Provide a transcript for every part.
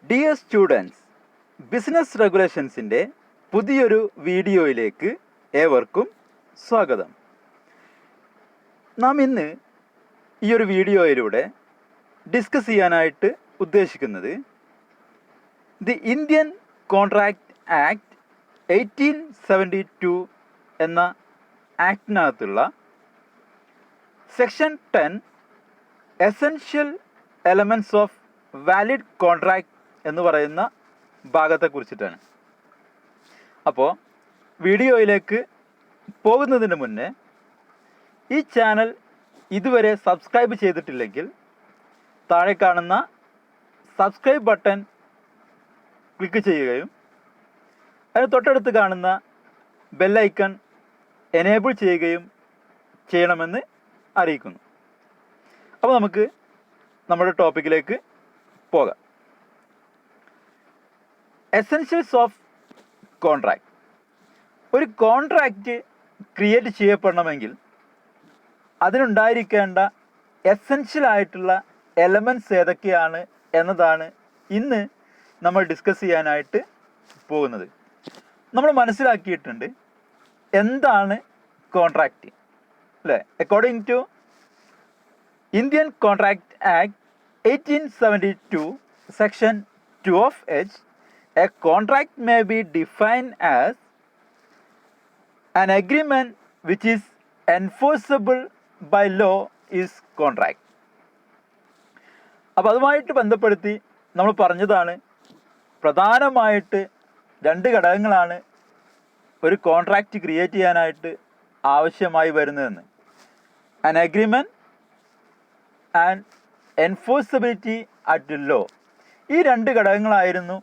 Dear students, business റെഗുലേഷൻസിൻ്റെ പുതിയൊരു വീഡിയോയിലേക്ക് ഏവർക്കും സ്വാഗതം. നാം ഇന്ന് ഈ ഒരു വീഡിയോയിലൂടെ ഡിസ്കസ് ചെയ്യാനായിട്ട് ഉദ്ദേശിക്കുന്നത് ദി ഇന്ത്യൻ കോൺട്രാക്റ്റ് ആക്ട് 1872 എന്ന ആക്ടിനകത്തുള്ള section 10 essential elements of valid contract എന്ന് പറയുന്ന ഭാഗത്തെക്കുറിച്ചിട്ടാണ്. അപ്പോൾ വീഡിയോയിലേക്ക് പോകുന്നതിന് മുന്നേ ഈ ചാനൽ ഇതുവരെ സബ്സ്ക്രൈബ് ചെയ്തിട്ടില്ലെങ്കിൽ താഴെ കാണുന്ന സബ്സ്ക്രൈബ് ബട്ടൺ ക്ലിക്ക് ചെയ്യുകയും അതിന് തൊട്ടടുത്ത് കാണുന്ന ബെല്ലൈക്കൺ എനേബിൾ ചെയ്യുകയും ചെയ്യണമെന്ന് അറിയിക്കുന്നു. അപ്പോൾ നമുക്ക് നമ്മുടെ ടോപ്പിക്കിലേക്ക് പോകാം. Essentials of contract. ഒരു കോൺട്രാക്റ്റ് ക്രിയേറ്റ് ചെയ്യപ്പെടണമെങ്കിൽ അതിനുണ്ടായിരിക്കേണ്ട എസെൻഷ്യൽ ആയിട്ടുള്ള എലമെൻറ്റ്സ് ഏതൊക്കെയാണ് എന്നതാണ് ഇന്ന് നമ്മൾ ഡിസ്കസ് ചെയ്യാനായിട്ട് പോകുന്നത്. നമ്മൾ മനസ്സിലാക്കിയിട്ടുണ്ട് എന്താണ് കോൺട്രാക്റ്റ് അല്ലേ. According to Indian contract act 1872 section 2 of H, a contract may be defined as an agreement which is enforceable by law is contract. അപ്പോൾ അതുമായിട്ട് ബന്ധപ്പെടുത്തി നമ്മൾ പറഞ്ഞതാണ് പ്രധാനമായിട്ട് രണ്ട് ഘടകങ്ങളാണ് ഒരു കോൺട്രാക്റ്റ് ക്രിയേറ്റ് ചെയ്യാനായിട്ട് ആവശ്യമായി വരുന്നതെന്ന്. an agreement and enforceability at law. ഈ രണ്ട് ഘടകങ്ങളായിരുന്നു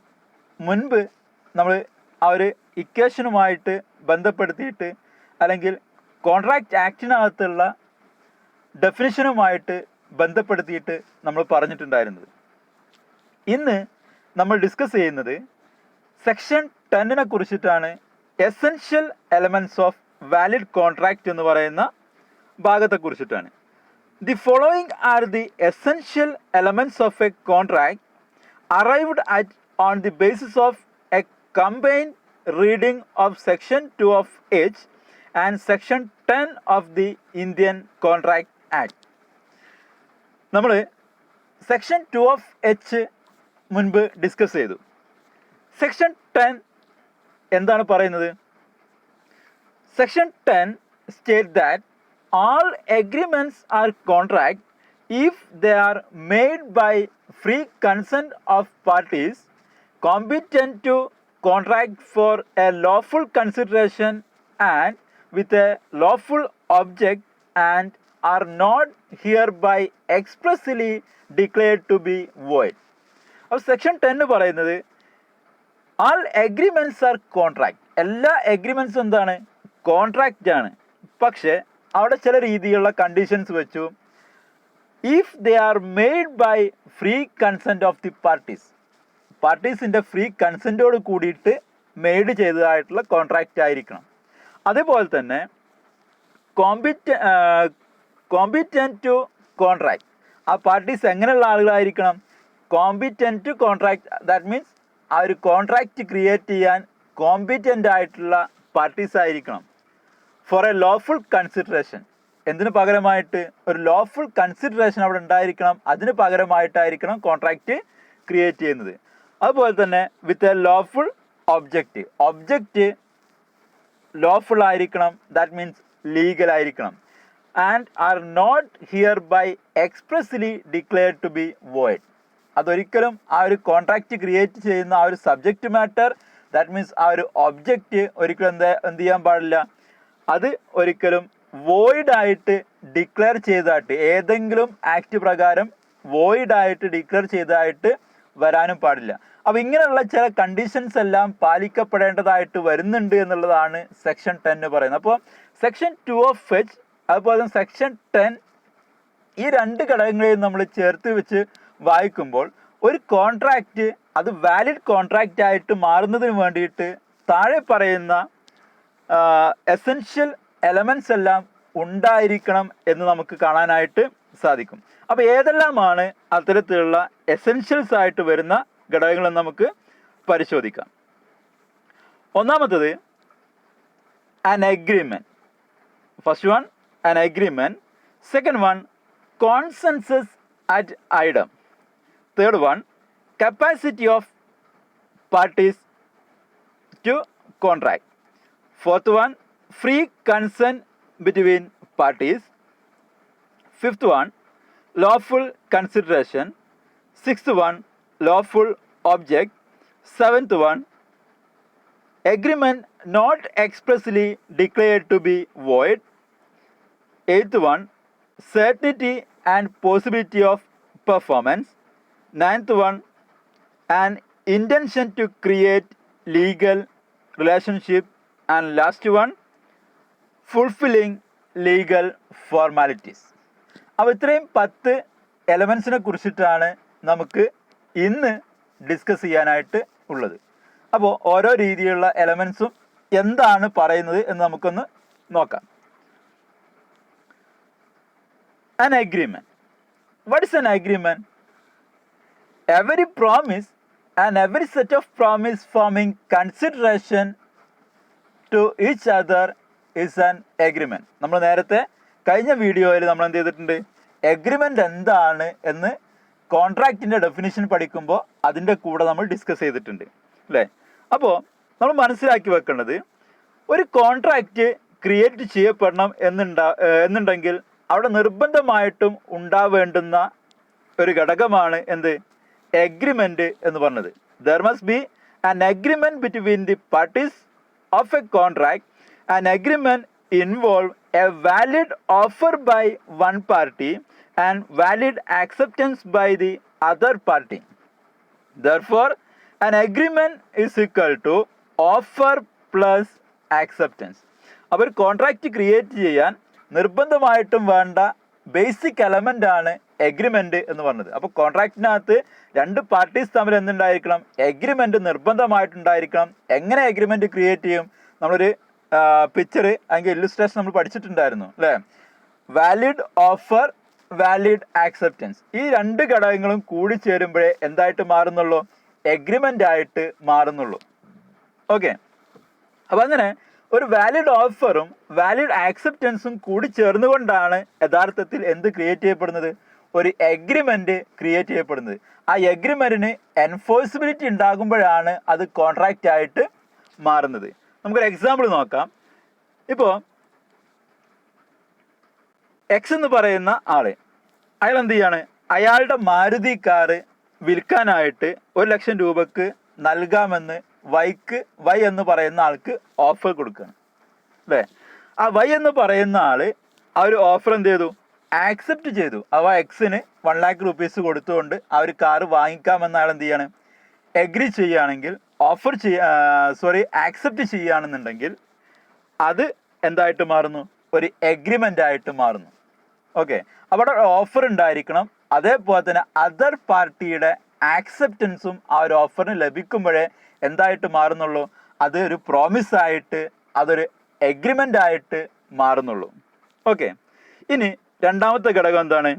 മുൻപ് നമ്മൾ ആ ഒരു ഇക്വേഷനുമായിട്ട് ബന്ധപ്പെടുത്തിയിട്ട് അല്ലെങ്കിൽ കോൺട്രാക്റ്റ് ആക്ടിനകത്തുള്ള ഡെഫിനിഷനുമായിട്ട് ബന്ധപ്പെടുത്തിയിട്ട് നമ്മൾ പറഞ്ഞിട്ടുണ്ടായിരുന്നത്. ഇന്ന് നമ്മൾ ഡിസ്കസ് ചെയ്യുന്നത് സെക്ഷൻ 10 കുറിച്ചിട്ടാണ്. Essential elements of valid contract എന്ന് പറയുന്ന ഭാഗത്തെക്കുറിച്ചിട്ടാണ്. The following are the essential elements of a contract arrived at on the basis of a combined reading of section 2 of H and section 10 of the Indian Contract Act. നമ്മൾ section 2 of H മുൻപ് discuss ചെയ്തു. Section 10 എന്താണ് പറയുന്നത്? Section 10 state that all agreements are contract if they are made by free consent of parties competent to contract for a lawful consideration and with a lawful object and are not hereby expressly declared to be void. അപ്പോൾ section 10 പറയുന്നത് all agreements are contract. എല്ലാ എഗ്രിമെൻറ്റ്സും എന്താണ്? Contract ആണ്. പക്ഷേ അവിടെ ചില രീതിയിലുള്ള conditions വെച്ചു. If they are made by free consent of the പാർട്ടീസിൻ്റെ ഫ്രീ കൺസെൻറ്റോട് കൂടിയിട്ട് മെയ്ഡ് ചെയ്തതായിട്ടുള്ള കോൺട്രാക്റ്റ് ആയിരിക്കണം. അതേപോലെ തന്നെ കോമ്പിറ്റൻറ്റ് ടു കോൺട്രാക്ട്. ആ പാർട്ടീസ് എങ്ങനെയുള്ള ആളുകളായിരിക്കണം? Competent to contract. That means ആ ഒരു കോൺട്രാക്റ്റ് ക്രിയേറ്റ് ചെയ്യാൻ കോമ്പിറ്റൻ്റ് ആയിട്ടുള്ള പാർട്ടീസ് ആയിരിക്കണം. For a lawful consideration. എന്തിനു പകരമായിട്ട്? ഒരു ലോഫുൾ കൺസിഡറേഷൻ അവിടെ ഉണ്ടായിരിക്കണം. അതിന് പകരമായിട്ടായിരിക്കണം കോൺട്രാക്റ്റ് ക്രിയേറ്റ് ചെയ്യുന്നത്. അതുപോലെ തന്നെ with a lawful object lawful ആയിരിക്കണം. ദാറ്റ് മീൻസ് ലീഗൽ ആയിരിക്കണം. And are not hereby expressly declared to be void. അതൊരിക്കലും ആ ഒരു കോൺട്രാക്റ്റ് ക്രിയേറ്റ് ചെയ്യുന്ന ആ ഒരു സബ്ജക്റ്റ് മാറ്റർ, ദാറ്റ് മീൻസ് ആ ഒരു ഒബ്ജക്റ്റ് ഒരിക്കലും എന്ത് ചെയ്യാൻ പാടില്ല? അത് ഒരിക്കലും വോയിഡായിട്ട് ഡിക്ലെയർ ചെയ്തതായിട്ട്, ഏതെങ്കിലും ആക്ട് പ്രകാരം വോയിഡായിട്ട് ഡിക്ലെയർ ചെയ്തതായിട്ട് വരാനും പാടില്ല. അപ്പോൾ ഇങ്ങനെയുള്ള ചില കണ്ടീഷൻസ് എല്ലാം പാലിക്കപ്പെടേണ്ടതായിട്ട് വരുന്നുണ്ട് എന്നുള്ളതാണ് സെക്ഷൻ 10 പറയുന്നത്. അപ്പോൾ സെക്ഷൻ 2 ഓഫ് എച്ച് അതുപോലെ തന്നെ സെക്ഷൻ 10 ഈ രണ്ട് ഘടകങ്ങളെയും നമ്മൾ ചേർത്ത് വെച്ച് വായിക്കുമ്പോൾ ഒരു കോൺട്രാക്റ്റ് അത് വാലിഡ് കോൺട്രാക്റ്റ് ആയിട്ട് മാറുന്നതിന് വേണ്ടിയിട്ട് താഴെ പറയുന്ന എസെൻഷ്യൽ എലമെൻറ്റ്സ് എല്ലാം ഉണ്ടായിരിക്കണം എന്ന് നമുക്ക് കാണാനായിട്ട് സാധിക്കും. അപ്പോൾ ഏതെല്ലാമാണ് അത്തരത്തിലുള്ള എസെൻഷ്യൽസ് ആയിട്ട് വരുന്ന ഘടകങ്ങളെന്ന് നമുക്ക് പരിശോധിക്കാം. ഒന്നാമത്തത് an agreement. First one, an agreement. Second one, consensus ad idem. Third one, capacity of parties to contract. Fourth one, free consent between parties. Fifth one, lawful consideration. Sixth one, lawful object. Seventh one, agreement not expressly declared to be void. Eighth one, certainty and possibility of performance. Ninth one, an intention to create legal relationship. And last one, fulfilling legal formalities. അപ്പോൾ ഇത്രയും 10 എലമെൻസിനെ കുറിച്ചിട്ടാണ് നമുക്ക് ഇന്ന് discuss ചെയ്യാനായിട്ട് ഉള്ളത്. അപ്പോൾ ഓരോ രീതിയിലുള്ള എലമെൻസും എന്താണ് പറയുന്നത് എന്ന് നമുക്കൊന്ന് നോക്കാം. An agreement. What is an agreement? Every promise and every set of promise forming consideration to each other is an agreement. നമ്മൾ നേരത്തെ കഴിഞ്ഞ വീഡിയോയിൽ നമ്മൾ എന്ത് ചെയ്തിട്ടുണ്ട്, എഗ്രിമെൻ്റ് എന്താണ് എന്ന് കോൺട്രാക്റ്റിൻ്റെ ഡെഫിനിഷൻ പഠിക്കുമ്പോൾ അതിൻ്റെ കൂടെ നമ്മൾ ഡിസ്കസ് ചെയ്തിട്ടുണ്ട് അല്ലേ. അപ്പോൾ നമ്മൾ മനസ്സിലാക്കി വെക്കേണ്ടത്, ഒരു കോൺട്രാക്റ്റ് ക്രിയേറ്റ് ചെയ്യപ്പെടണം എന്നുണ്ടെങ്കിൽ അവിടെ നിർബന്ധമായിട്ടും ഉണ്ടാവേണ്ടുന്ന ഒരു ഘടകമാണ് എന്ത്, എഗ്രിമെൻ്റ് എന്ന് പറഞ്ഞത്. There must be an agreement between the parties of a contract. An agreement involve a valid offer by one party and valid acceptance by the other party. Therefore, an agreement is equal to offer plus acceptance. അപ്പോൾ ഒരു contract create ചെയ്യാൻ നിർബന്ധമായിട്ടും വേണ്ട basic element ആണ് agreement എന്ന് പറഞ്ഞത്. അപ്പോൾ കോൺട്രാക്റ്റിനകത്ത് രണ്ട് പാർട്ടീസ് തമ്മിൽ എന്തുണ്ടായിരിക്കണം, എഗ്രിമെൻ്റ് നിർബന്ധമായിട്ടുണ്ടായിരിക്കണം. എങ്ങനെ എഗ്രിമെൻ്റ് ക്രിയേറ്റ് ചെയ്യും, നമ്മളൊരു പിക്ചർ അല്ലെങ്കിൽ ഇല്ലുസ്ട്രേഷൻ നമ്മൾ പഠിച്ചിട്ടുണ്ടായിരുന്നു അല്ലേ. വാലിഡ് ഓഫർ, വാലിഡ് ആക്സെപ്റ്റൻസ്, ഈ രണ്ട് ഘടകങ്ങളും കൂടി ചേരുമ്പോഴേ എന്തായിട്ട് മാറുന്നുള്ളൂ, എഗ്രിമെൻ്റ് ആയിട്ട് മാറുന്നുള്ളൂ. ഓക്കെ, അപ്പം അങ്ങനെ ഒരു വാലിഡ് ഓഫറും വാലിഡ് ആക്സെപ്റ്റൻസും കൂടി ചേർന്നുകൊണ്ടാണ് യഥാർത്ഥത്തിൽ എന്ത് ക്രിയേറ്റ് ചെയ്യപ്പെടുന്നത്, ഒരു എഗ്രിമെൻ്റ് ക്രിയേറ്റ് ചെയ്യപ്പെടുന്നത്. ആ എഗ്രിമെൻറ്റിന് എൻഫോഴ്സിബിലിറ്റി ഉണ്ടാകുമ്പോഴാണ് അത് കോൺട്രാക്റ്റ് ആയിട്ട് മാറുന്നത്. നമുക്കൊരു എക്സാമ്പിൾ നോക്കാം. ഇപ്പോൾ എക്സ് എന്ന് പറയുന്ന ആള്, അയാൾ എന്ത് ചെയ്യാണ്, അയാളുടെ മാരുതി കാറ് വിൽക്കാനായിട്ട് 1,00,000 രൂപക്ക് നൽകാമെന്ന് വൈ എന്ന് പറയുന്ന ആൾക്ക് ഓഫർ കൊടുക്കുകയാണ് അല്ലേ. ആ വൈ എന്ന് പറയുന്ന ആള് ആ ഒരു ഓഫർ എന്ത് ചെയ്തു, ആക്സെപ്റ്റ് ചെയ്തു. അവ എക്സിന് 1,00,000 രൂപീസ് കൊടുത്തുകൊണ്ട് ആ ഒരു കാറ് വാങ്ങിക്കാമെന്ന് അയാൾ എന്ത് ചെയ്യാണ്, എഗ്രി ചെയ്യുകയാണെങ്കിൽ, ആക്സെപ്റ്റ് ചെയ്യുകയാണെന്നുണ്ടെങ്കിൽ അത് എന്തായിട്ട് മാറുന്നു, ഒരു എഗ്രിമെൻ്റ് ആയിട്ട് മാറുന്നു. ഓക്കെ, അവിടെ ഓഫർ ഉണ്ടായിരിക്കണം, അതേപോലെ തന്നെ അതർ പാർട്ടിയുടെ ആക്സെപ്റ്റൻസും ആ ഒരു ഓഫറിന് ലഭിക്കുമ്പോഴേ എന്തായിട്ട് മാറുന്നുള്ളൂ, അത് ഒരു പ്രോമിസ് ആയിട്ട്, അതൊരു എഗ്രിമെൻ്റ് ആയിട്ട് മാറുന്നുള്ളൂ. ഓക്കെ, ഇനി രണ്ടാമത്തെ ഘടകം എന്താണ്,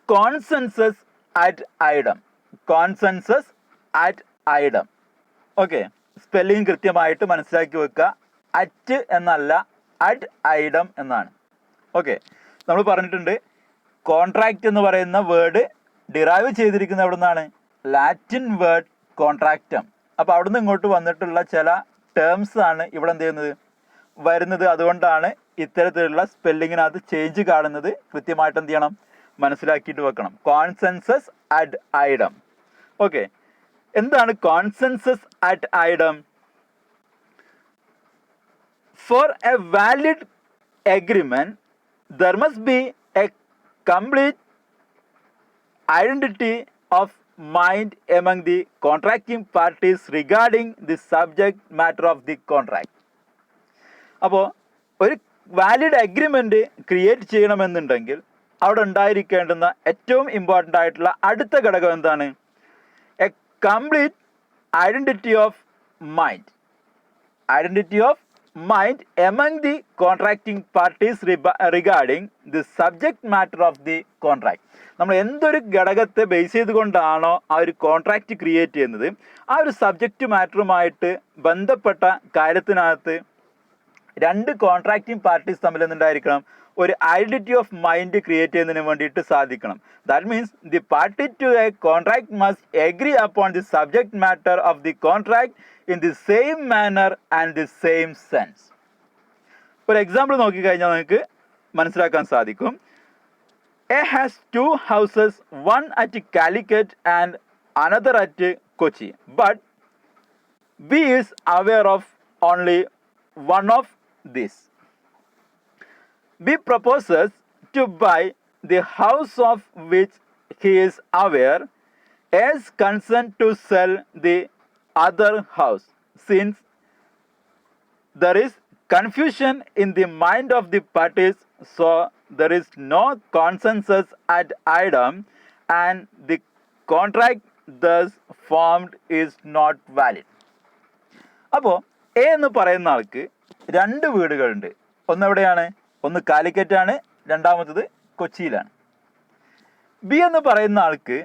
consensus ad idem. Consensus ad idem. Okay, spelling കൃത്യമായിട്ട് മനസ്സിലാക്കി വെക്കുക. അറ്റ് എന്നല്ല, അറ്റ് ഐഡം എന്നാണ്. ഓക്കെ, നമ്മൾ പറഞ്ഞിട്ടുണ്ട് കോൺട്രാക്റ്റ് എന്ന് പറയുന്ന വേർഡ് ഡിറൈവ് ചെയ്തിരിക്കുന്നത് എവിടെ നിന്നാണ്, ലാറ്റിൻ വേർഡ് കോൺട്രാക്റ്റം. അപ്പോൾ അവിടുന്ന് ഇങ്ങോട്ട് വന്നിട്ടുള്ള ചില ടേംസ് ആണ് ഇവിടെ എന്ത് ചെയ്യുന്നത്, വരുന്നത്. അതുകൊണ്ടാണ് ഇത്തരത്തിലുള്ള സ്പെല്ലിങ്ങിനകത്ത് ചേഞ്ച് കാണുന്നത്. കൃത്യമായിട്ട് എന്ത് ചെയ്യണം, മനസ്സിലാക്കിയിട്ട് വെക്കണം. Consensus ad idem. ഓക്കെ, എന്താണ് consensus ad idem? For a valid agreement there must be a complete identity of mind among the contracting parties regarding the subject matter of the contract. അപ്പോൾ ഒരു valid agreement create ചെയ്യണമെന്നുണ്ടെങ്കിൽ അവിടെ ഉണ്ടായിരിക്കേണ്ടുന്ന ഏറ്റവും important ആയിട്ടുള്ള അടുത്ത ഘടകം എന്താണ്, A complete identity of mind. Identity of mind among the contracting parties regarding the subject matter of the contract. നമ്മൾ എന്തൊരു ഘടകത്തെ ബേസ് ചെയ്തുകൊണ്ടാണോ ആ ഒരു കോൺട്രാക്റ്റ് ക്രിയേറ്റ് ചെയ്യുന്നത്, ആ ഒരു സബ്ജക്റ്റ് മാറ്ററുമായിട്ട് ബന്ധപ്പെട്ട കാര്യത്തിനകത്ത് രണ്ട് കോൺട്രാക്റ്റിംഗ് പാർട്ടീസ് തമ്മിൽ എന്തുണ്ടായിരിക്കണം, ഒരു ഐഡന്റിറ്റി ഓഫ് മൈൻഡ് ക്രിയേറ്റ് ചെയ്യുന്നതിന് വേണ്ടിയിട്ട് സാധിക്കണം. That means the party to a contract must agree upon the subject matter of the contract in the same manner and the same sense. ഒരു example നോക്കിക്കഴിഞ്ഞാൽ നിങ്ങൾക്ക് മനസ്സിലാക്കാൻ സാധിക്കും. A has 2 houses, one at Calicut and another at Kochi, but B is aware of only one of these. B proposes to buy the house of which he is aware, as consent to sell the other house. Since there is confusion in the mind of the parties, so there is no consensus at item and the contract thus formed is not valid. അപ്പോൾ A എന്ന് പറയുന്ന ആൾക്ക് 2 വീടുകളുണ്ട്. ഒന്ന് എവിടെയാണ്? ഒന്ന് കാലിക്കറ്റാണ്, രണ്ടാമത്തത് കൊച്ചിയിലാണ്. ബി എന്ന് പറയുന്ന ആൾക്ക്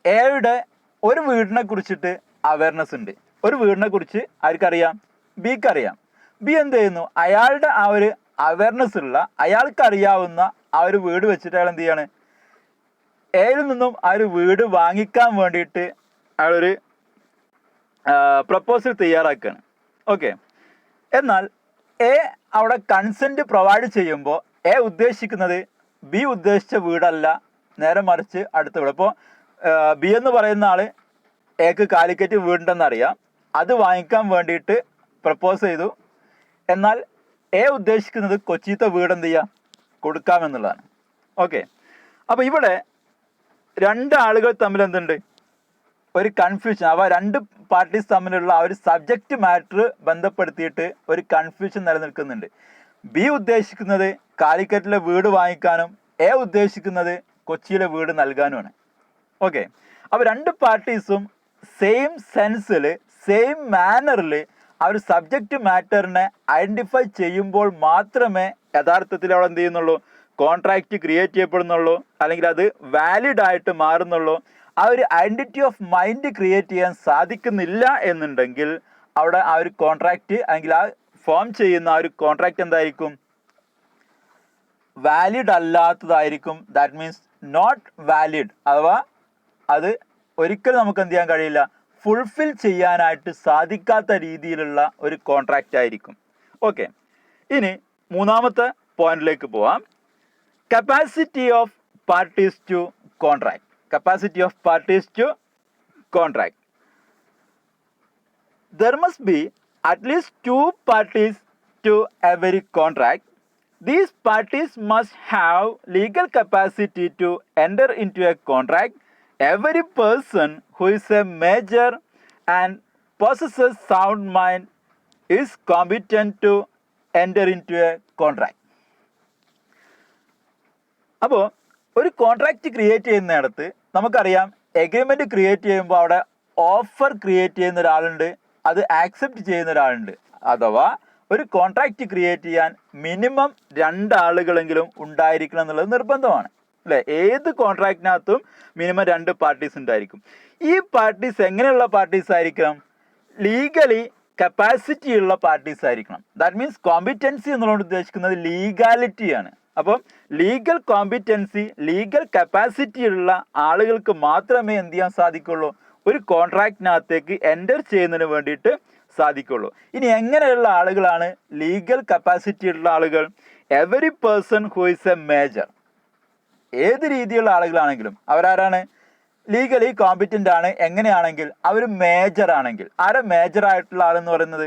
എയുടെ ഒരു വീടിനെ കുറിച്ചിട്ട് അവയർനെസ് ഉണ്ട്. ഒരു വീടിനെ കുറിച്ച് ആർക്കറിയാം? ബിക്ക് അറിയാം. ബി എന്ത് ചെയ്യുന്നു? അയാളുടെ ആ ഒരു അവയർനെസ് ഉള്ള, അയാൾക്ക് അറിയാവുന്ന ആ ഒരു വീട് വെച്ചിട്ട് അയാൾ എന്ത് ചെയ്യാണ്? എയിൽ നിന്നും ആ ഒരു വീട് വാങ്ങിക്കാൻ വേണ്ടിയിട്ട് അയാളൊരു പ്രപ്പോസൽ തയ്യാറാക്കുകയാണ്. ഓക്കെ. എന്നാൽ എ അവിടെ കൺസെൻറ്റ് പ്രൊവൈഡ് ചെയ്യുമ്പോൾ എ ഉദ്ദേശിക്കുന്നത് ബി ഉദ്ദേശിച്ച വീടല്ല, നേരെ മറിച്ച് അടുത്ത വീട്. അപ്പോൾ ബി എന്ന് പറയുന്ന ആൾ എക്ക് കാലിക്കറ്റ് വീടുണ്ടെന്നറിയാം, അത് വാങ്ങിക്കാൻ വേണ്ടിയിട്ട് പ്രപ്പോസ് ചെയ്തു. എന്നാൽ എ ഉദ്ദേശിക്കുന്നത് കൊച്ചിയിലത്തെ വീട് എന്ത് ചെയ്യാം, കൊടുക്കാമെന്നുള്ളതാണ്. ഓക്കെ. അപ്പോൾ ഇവിടെ 2 ആളുകൾ തമ്മിൽ എന്തുണ്ട്? ഒരു കൺഫ്യൂഷൻ. അവ 2 പാർട്ടീസ് തമ്മിലുള്ള ആ ഒരു സബ്ജക്റ്റ് മാറ്റർ ബന്ധപ്പെടുത്തിയിട്ട് ഒരു കൺഫ്യൂഷൻ നിലനിൽക്കുന്നുണ്ട്. ബി ഉദ്ദേശിക്കുന്നത് കാലിക്കറ്റിലെ വീട് വാങ്ങിക്കാനും എ ഉദ്ദേശിക്കുന്നത് കൊച്ചിയിലെ വീട് നൽകാനുമാണ്. ഓക്കെ. അപ്പോൾ 2 പാർട്ടീസും സെയിം സെൻസിൽ, സെയിം മാനറിൽ ആ ഒരു സബ്ജക്റ്റ് മാറ്ററിനെ ഐഡൻറ്റിഫൈ ചെയ്യുമ്പോൾ മാത്രമേ യഥാർത്ഥത്തിൽ അവിടെ എന്ത് ചെയ്യുന്നുള്ളൂ, കോൺട്രാക്റ്റ് ക്രിയേറ്റ് ചെയ്യപ്പെടുന്നുള്ളൂ, അല്ലെങ്കിൽ അത് വാലിഡ് ആയിട്ട് മാറുന്നുള്ളൂ. ആ ഒരു ഐഡൻറ്റിറ്റി ഓഫ് മൈൻഡ് ക്രിയേറ്റ് ചെയ്യാൻ സാധിക്കുന്നില്ല എന്നുണ്ടെങ്കിൽ അവിടെ ആ ഒരു കോൺട്രാക്റ്റ്, അല്ലെങ്കിൽ ആ ഫോം ചെയ്യുന്ന ആ ഒരു കോൺട്രാക്റ്റ് എന്തായിരിക്കും? വാലിഡ് അല്ലാത്തതായിരിക്കും. ദാറ്റ് മീൻസ് നോട്ട് വാലിഡ്, അഥവാ അത് ഒരിക്കലും നമുക്ക് എന്ത് ചെയ്യാൻ കഴിയില്ല, ഫുൾഫിൽ ചെയ്യാനായിട്ട് സാധിക്കാത്ത രീതിയിലുള്ള ഒരു കോൺട്രാക്റ്റ് ആയിരിക്കും. ഓക്കെ. ഇനി 3ാമത്തെ പോയിന്റിലേക്ക് പോവാം. Capacity of parties to contract. Capacity of parties to contract. There must be at least 2 parties to every contract. These parties must have legal capacity to enter into a contract. Every person who is a major and possesses sound mind is competent to enter into a contract. അപ്പോൾ ഒരു contract create ചെയ്യുന്നിടത്ത് നമുക്കറിയാം, agreement create ചെയ്യുമ്പോൾ അവിടെ offer create ചെയ്യുന്ന ഒരാളുണ്ട്, അത് accept ചെയ്യുന്ന ഒരാളുണ്ട്. അഥവാ ഒരു കോൺട്രാക്റ്റ് ക്രിയേറ്റ് ചെയ്യാൻ മിനിമം 2 ആളുകളെങ്കിലും ഉണ്ടായിരിക്കണം എന്നുള്ളത് നിർബന്ധമാണ്, അല്ലേ? ഏത് കോൺട്രാക്റ്റിനകത്തും മിനിമം 2 പാർട്ടീസ് ഉണ്ടായിരിക്കും. ഈ പാർട്ടീസ് എങ്ങനെയുള്ള പാർട്ടീസ് ആയിരിക്കണം? ലീഗലി കപ്പാസിറ്റി ഉള്ള പാർട്ടീസ് ആയിരിക്കണം. ദാറ്റ് മീൻസ് കോമ്പിറ്റൻസി എന്നുള്ളത് ഉദ്ദേശിക്കുന്നത് ലീഗാലിറ്റിയാണ്. അപ്പം ലീഗൽ കോമ്പിറ്റൻസി, ലീഗൽ കപ്പാസിറ്റി ഉള്ള ആളുകൾക്ക് മാത്രമേ എന്ത് ചെയ്യാൻ സാധിക്കുള്ളൂ, ഒരു കോൺട്രാക്റ്റിനകത്തേക്ക് എൻ്റർ ചെയ്യുന്നതിന് വേണ്ടിയിട്ട് സാധിക്കുള്ളൂ. ഇനി എങ്ങനെയുള്ള ആളുകളാണ് ലീഗൽ കപ്പാസിറ്റി ഉള്ള ആളുകൾ? Every person who is A major. ഏത് രീതിയിലുള്ള ആളുകളാണെങ്കിലും അവരാരാണ്? ലീഗലി കോമ്പിറ്റൻ്റ് ആണ്. എങ്ങനെയാണെങ്കിൽ അവർ മേജർ ആണെങ്കിൽ. ആരാ മേജർ ആയിട്ടുള്ള ആളെന്ന് പറയുന്നത്?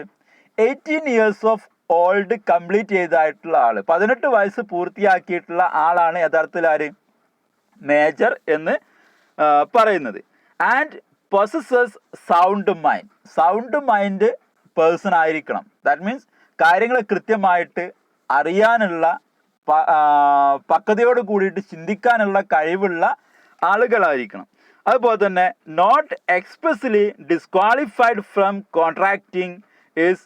18 years ഓഫ് ഓൾഡ് കംപ്ലീറ്റ് ചെയ്തായിട്ടുള്ള ആൾ, 18 വയസ്സ് പൂർത്തിയാക്കിയിട്ടുള്ള ആളാണ് യഥാർത്ഥത്തിൽ ആര്? മേജർ എന്ന് പറയുന്നത്. And possesses sound mind. Sound mind person ആയിരിക്കണം. ദാറ്റ് മീൻസ് കാര്യങ്ങളെ കൃത്യമായിട്ട് അറിയാനുള്ള, പക്വതയോട് കൂടിയിട്ട് ചിന്തിക്കാനുള്ള കഴിവുള്ള ആളുകളായിരിക്കണം. അതുപോലെ തന്നെ not expressly disqualified from contracting is